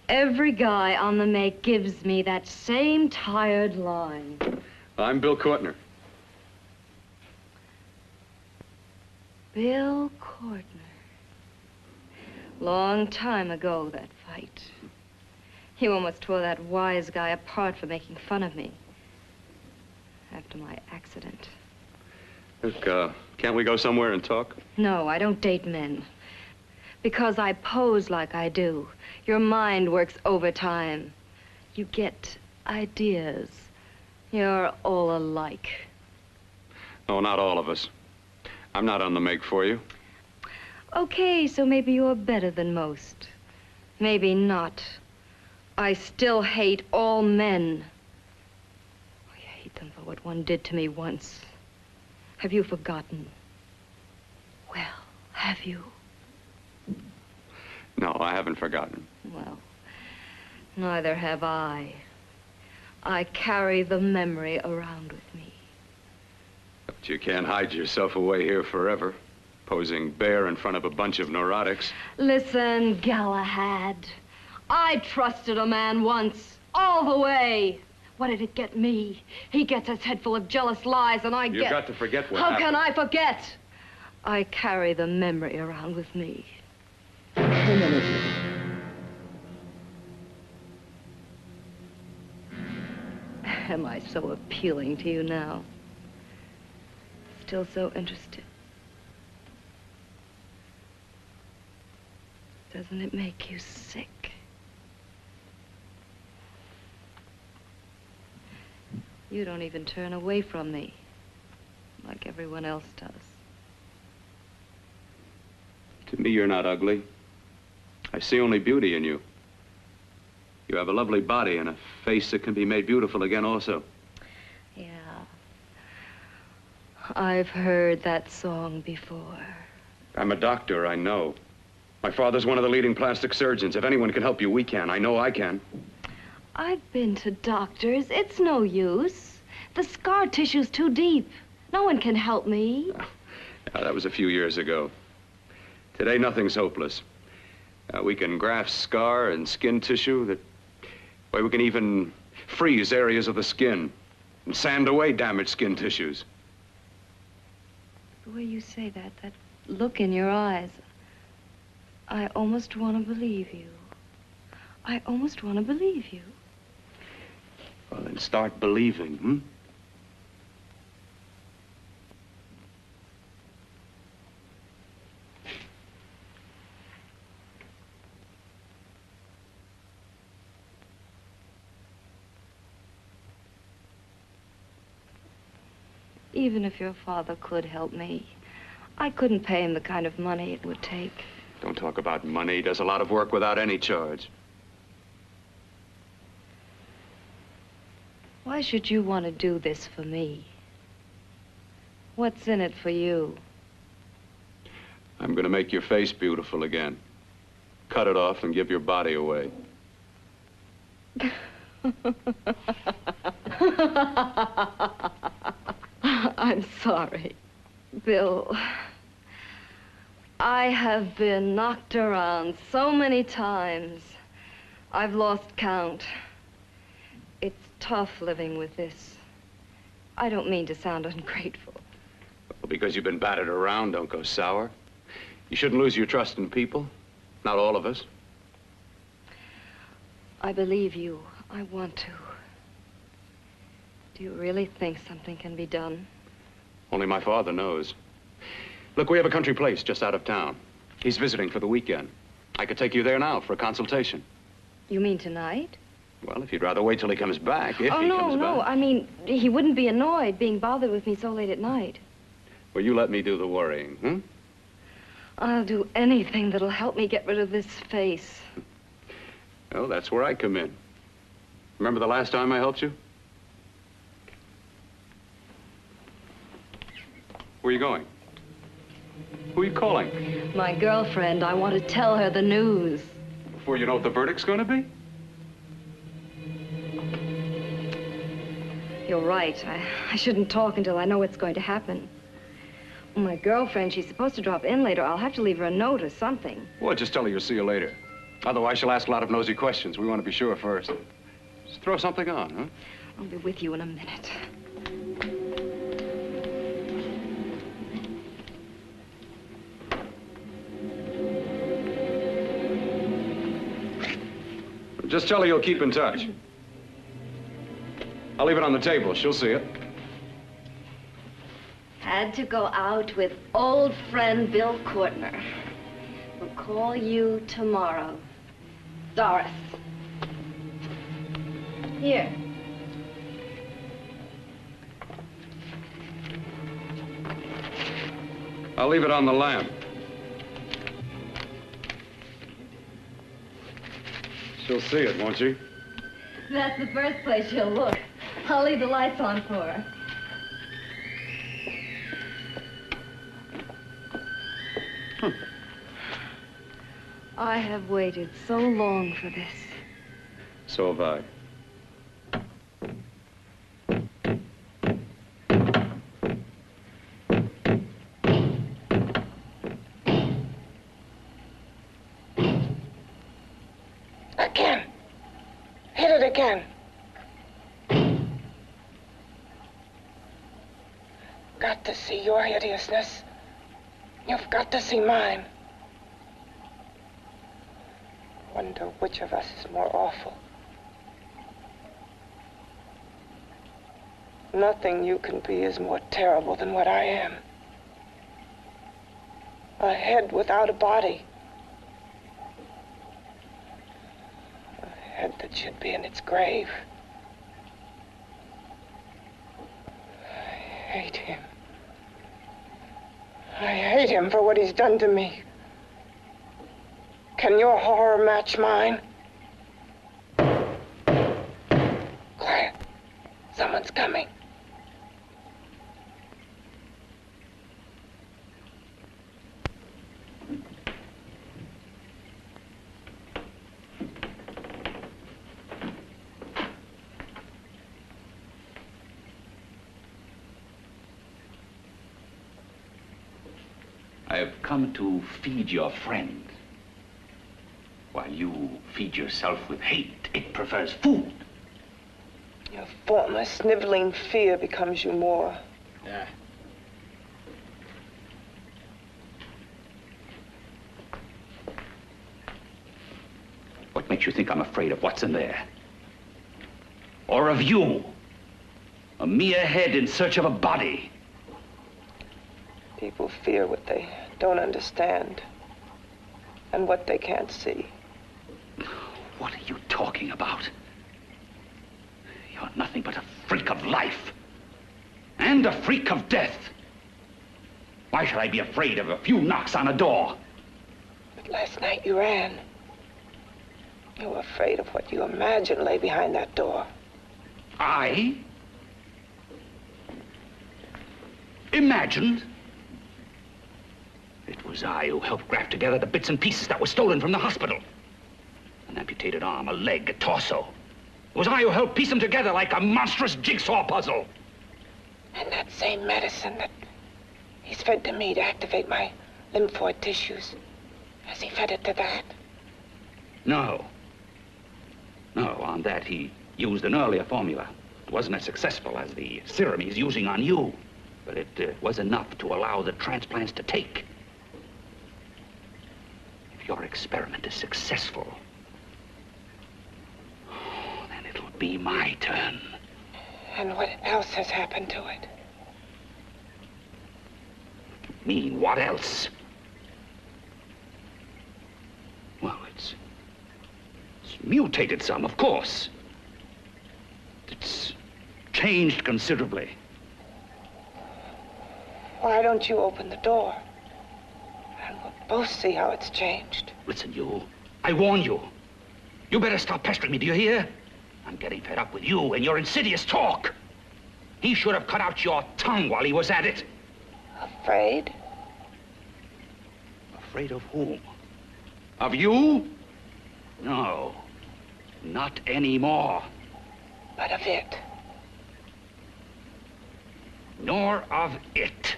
Every guy on the make gives me that same tired line. I'm Bill Cortner. Bill Cortner. Long time ago, that fight. You almost tore that wise guy apart for making fun of me. After my accident. Look, can't we go somewhere and talk? No, I don't date men. Because I pose like I do. Your mind works overtime. You get ideas. You're all alike. Oh, not all of us. I'm not on the make for you. Okay, so maybe you're better than most. Maybe not. I still hate all men. I hate them for what one did to me once. Have you forgotten? Well, have you? No, I haven't forgotten. Well, neither have I. I carry the memory around with me. But you can't hide yourself away here forever, posing bare in front of a bunch of neurotics. Listen, Galahad. I trusted a man once, all the way. What did it get me? He gets his head full of jealous lies, and I get... You've got to forget what How happened. can I forget? I carry the memory around with me. Am I so appealing to you now? Still so interested? Doesn't it make you sick? You don't even turn away from me, like everyone else does. To me, you're not ugly. I see only beauty in you. You have a lovely body and a face that can be made beautiful again also. Yeah. I've heard that song before. I'm a doctor, I know. My father's one of the leading plastic surgeons. If anyone can help you, we can. I know I can. I've been to doctors. It's no use. The scar tissue's too deep. No one can help me. Yeah, that was a few years ago. Today, nothing's hopeless. We can graft scar and skin tissue that... Well, we can even freeze areas of the skin and sand away damaged skin tissues. The way you say that look in your eyes, I almost want to believe you. I almost want to believe you. Well, then start believing, hmm? Even if your father could help me, I couldn't pay him the kind of money it would take. Don't talk about money. He does a lot of work without any charge. Why should you want to do this for me? What's in it for you? I'm going to make your face beautiful again. Cut it off and give your body away. I'm sorry. Bill, I have been knocked around so many times. I've lost count. It's tough living with this. I don't mean to sound ungrateful. Well, because you've been battered around, don't go sour. You shouldn't lose your trust in people. Not all of us. I believe you. I want to. Do you really think something can be done? Only my father knows. Look, we have a country place just out of town. He's visiting for the weekend. I could take you there now for a consultation. You mean tonight? Well, if you'd rather wait till he comes back, if oh, he no, comes no. back. I mean, he wouldn't be annoyed being bothered with me so late at night. Well, you let me do the worrying, hmm? I'll do anything that'll help me get rid of this face. Well, that's where I come in. Remember the last time I helped you? Where are you going? Who are you calling? My girlfriend. I want to tell her the news. Before you know what the verdict's going to be? You're right. I shouldn't talk until I know what's going to happen. My girlfriend, she's supposed to drop in later. I'll have to leave her a note or something. Well, just tell her you'll see you later. Otherwise, she'll ask a lot of nosy questions. We want to be sure first. Just throw something on, huh? I'll be with you in a minute. Just tell her you'll keep in touch. I'll leave it on the table. She'll see it. Had to go out with old friend Bill Cortner. We'll call you tomorrow. Doris. Here. I'll leave it on the lamp. She'll see it, won't she? That's the first place she'll look. I'll leave the lights on for her. I have waited so long for this. So have I. Again. Hit it again. Got to see your hideousness. You've got to see mine. Wonder which of us is more awful. Nothing you can be is more terrible than what I am. A head without a body. A head that should be in its grave. I hate him. I hate him for what he's done to me. Can your horror match mine? Quiet. Someone's coming. I've come to feed your friend. While you feed yourself with hate, it prefers food. Your former sniveling fear becomes you more. Yeah. What makes you think I'm afraid of what's in there? Or of you? A mere head in search of a body. People fear what they don't understand and what they can't see. What are you talking about? You're nothing but a freak of life. And a freak of death. Why should I be afraid of a few knocks on a door? But last night you ran. You were afraid of what you imagined lay behind that door. I? Imagined? It was I who helped graft together the bits and pieces that were stolen from the hospital. An amputated arm, a leg, a torso. It was I who helped piece them together like a monstrous jigsaw puzzle. And that same medicine that he's fed to me to activate my lymphoid tissues, has he fed it to that? No. No, on that he used an earlier formula. It wasn't as successful as the serum he's using on you, but it was enough to allow the transplants to take. If your experiment is successful, then it'll be my turn. And what else has happened to it? Mean what else? Well, it's mutated some, of course. It's changed considerably. Why don't you open the door? And we'll both see how it's changed. Listen, you. I warn you. You better stop pestering me, do you hear? I'm getting fed up with you and your insidious talk. He should have cut out your tongue while he was at it. Afraid? Afraid of whom? Of you? No. Not anymore. But of it. Nor of it.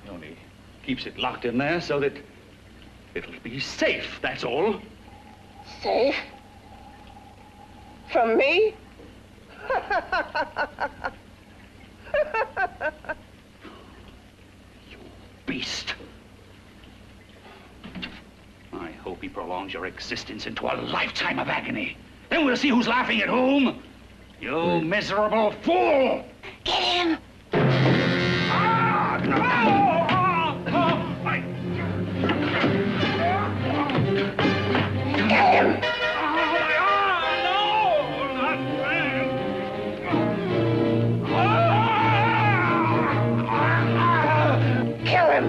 He only keeps it locked in there so that it'll be safe, that's all. Safe? From me? You beast. I hope he prolongs your existence into a lifetime of agony. Then we'll see who's laughing at whom. You miserable fool! Get him! Ah, no! Get him! Kill him!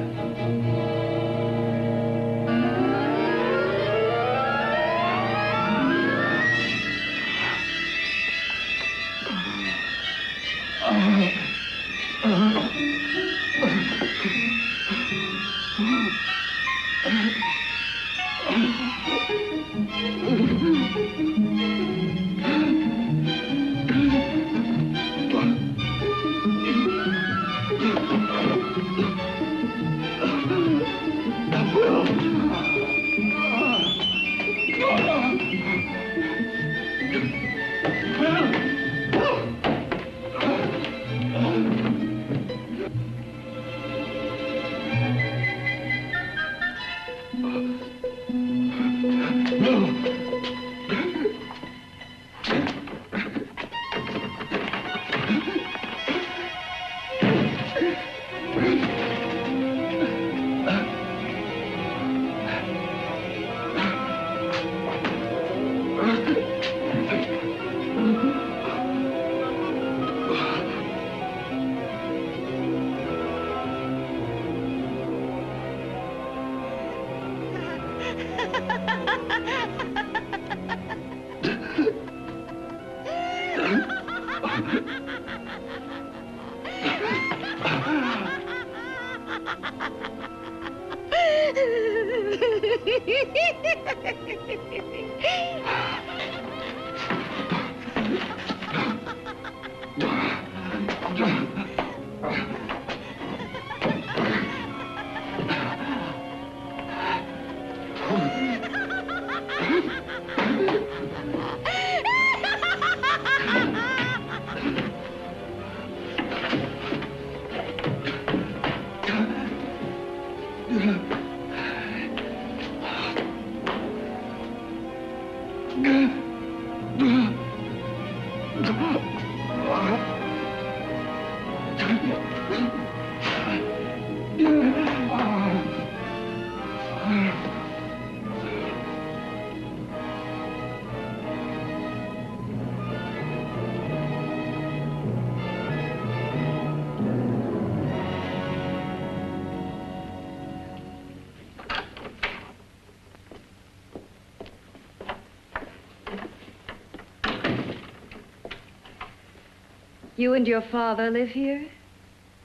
You and your father live here?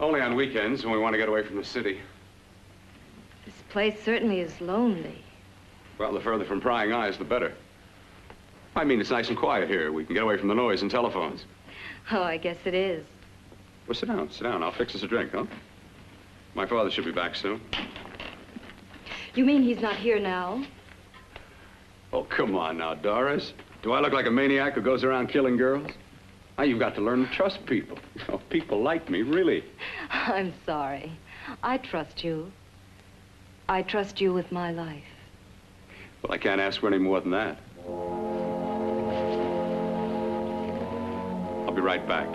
Only on weekends when we want to get away from the city. This place certainly is lonely. Well, the further from prying eyes, the better. I mean, it's nice and quiet here. We can get away from the noise and telephones. Oh, I guess it is. Well, sit down, sit down. I'll fix us a drink, huh? My father should be back soon. You mean he's not here now? Oh, come on now, Doris. Do I look like a maniac who goes around killing girls? Now, you've got to learn to trust people. You know, people like me, really. I'm sorry. I trust you. I trust you with my life. Well, I can't ask for any more than that. I'll be right back.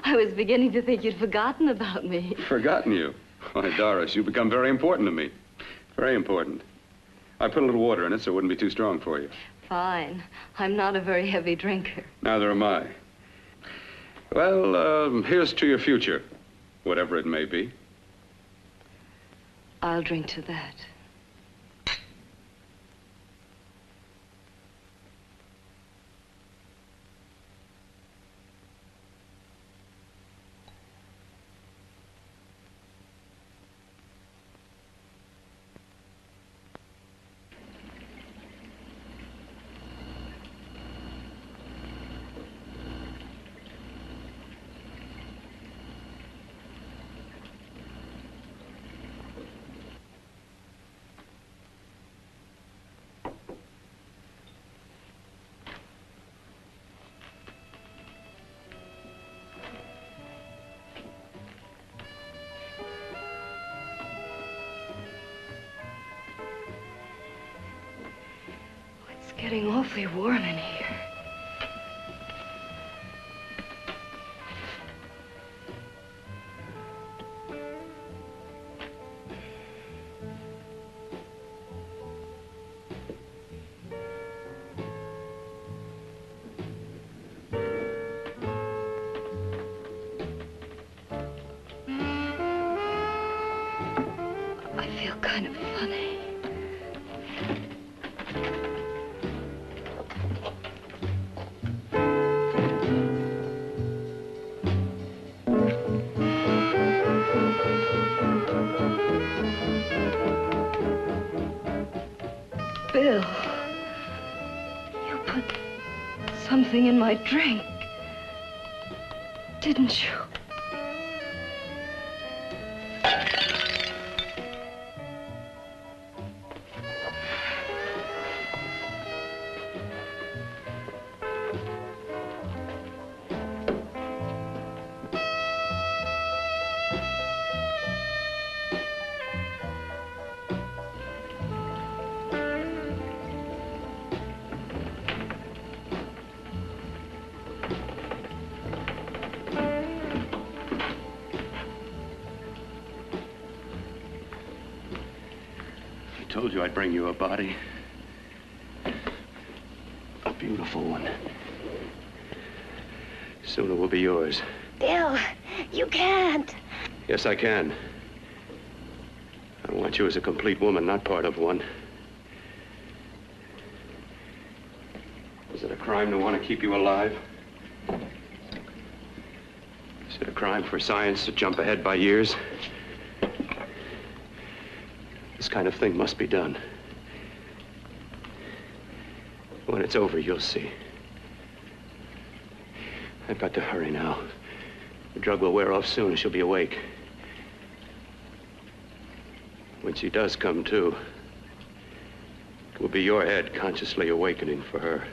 I was beginning to think you'd forgotten about me. Forgotten you? Why, Doris, you've become very important to me. Very important. I put a little water in it so it wouldn't be too strong for you. Fine. I'm not a very heavy drinker. Neither am I. Well, here's to your future, whatever it may be. I'll drink to that. Getting awfully warm in here. kind of funny. Bill, you put something in my drink, didn't you? I told you I'd bring you a body. A beautiful one. Soon it will be yours. Bill, you can't. Yes, I can. I want you as a complete woman, not part of one. Is it a crime to want to keep you alive? Is it a crime for science to jump ahead by years? This kind of thing must be done. When it's over, you'll see. I've got to hurry now. The drug will wear off soon and she'll be awake. When she does come to, it will be your head consciously awakening for her.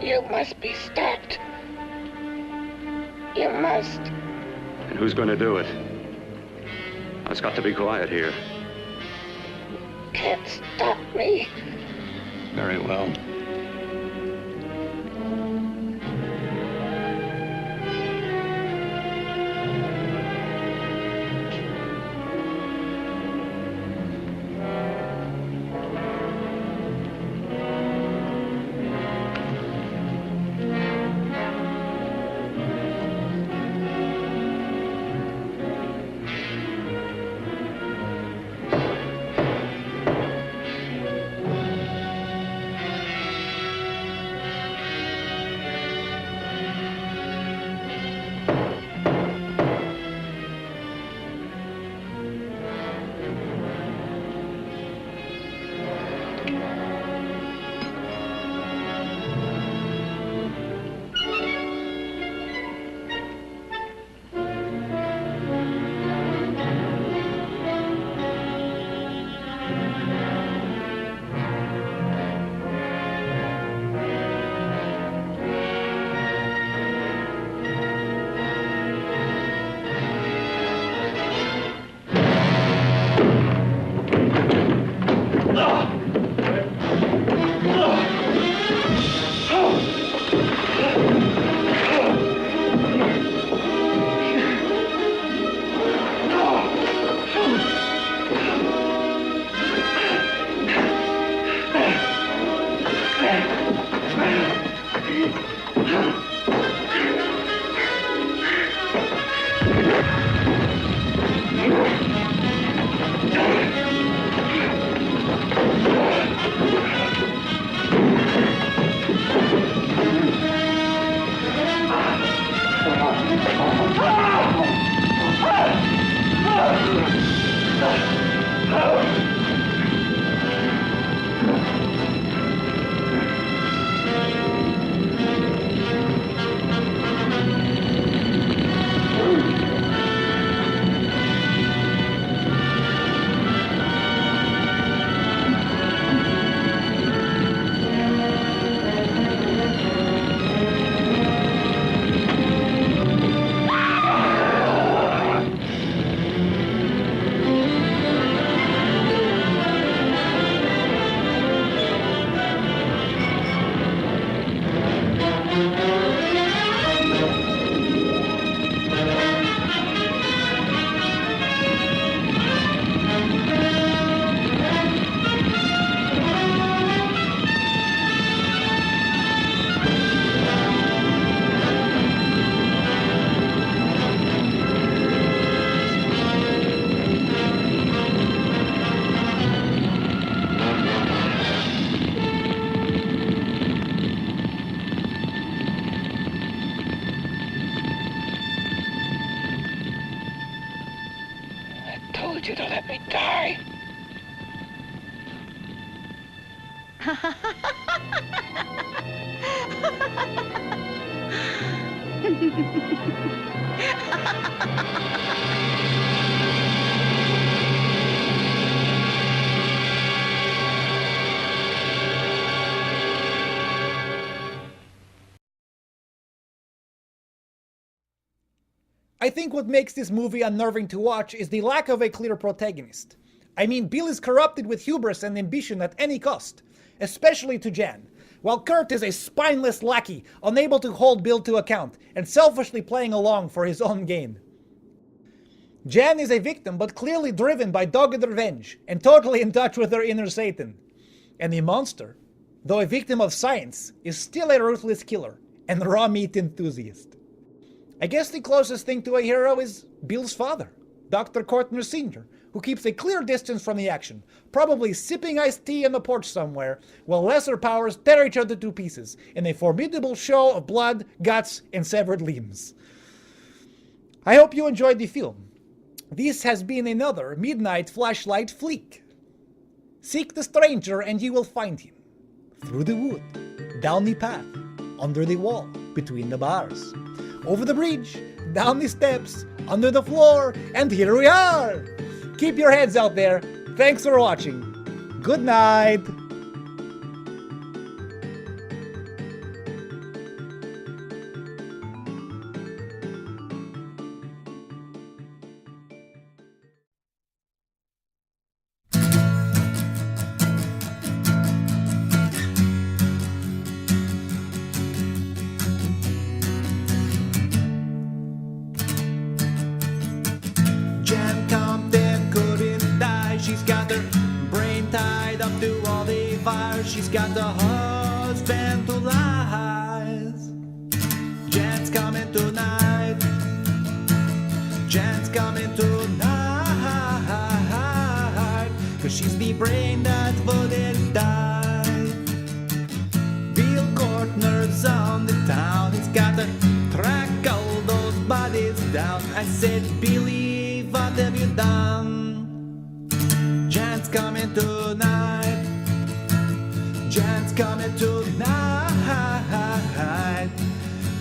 You must be stopped. You must. And who's going to do it? It's got to be quiet here. Can't stop me. Very well. let me die. I think what makes this movie unnerving to watch is the lack of a clear protagonist. I mean, Bill is corrupted with hubris and ambition at any cost, especially to Jan, while Kurt is a spineless lackey, unable to hold Bill to account, and selfishly playing along for his own gain. Jan is a victim, but clearly driven by dogged revenge, and totally in touch with her inner Satan. And the monster, though a victim of science, is still a ruthless killer, and raw meat enthusiast. I guess the closest thing to a hero is Bill's father, Dr. Cortner Sr., who keeps a clear distance from the action, probably sipping iced tea on the porch somewhere, while lesser powers tear each other to pieces in a formidable show of blood, guts, and severed limbs. I hope you enjoyed the film. This has been another Midnight Flashlight Flick. Seek the stranger and you will find him. Through the wood, down the path, under the wall, between the bars. Over the bridge, down the steps, under the floor, and here we are! Keep your heads out there. Thanks for watching. Good night! Jan Compton couldn't die. She's got her brain tied up to all the fires. She's got the husband who lies. Jan's coming tonight. Jan's coming tonight. 'Cause she's the brain that wouldn't die. Bill Cortner's on the town. He's got to track all those bodies down. I said, Billy, what have you done? Jan's coming tonight. Jan's coming tonight.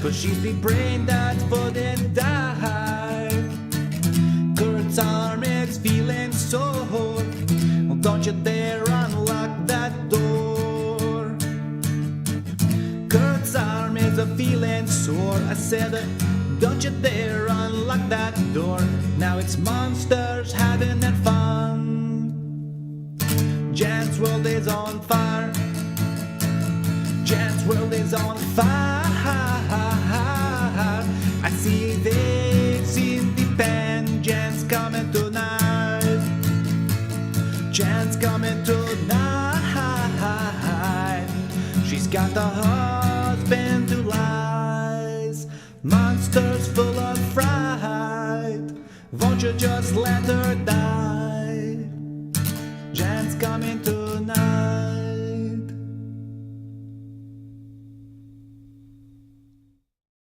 'Cause she's the brain that wouldn't die. Kurt's arm is feeling sore. Well, don't you dare unlock that door. Kurt's arm is a feeling sore. I said, don't you dare unlock that door. Now it's monsters having their fun. Jan's world is on fire. Jan's world is on fire. I see this in the pen. Jan's coming tonight. Jan's coming tonight. She's got the husband who lies. Monsters full of fright. Won't you just let her die?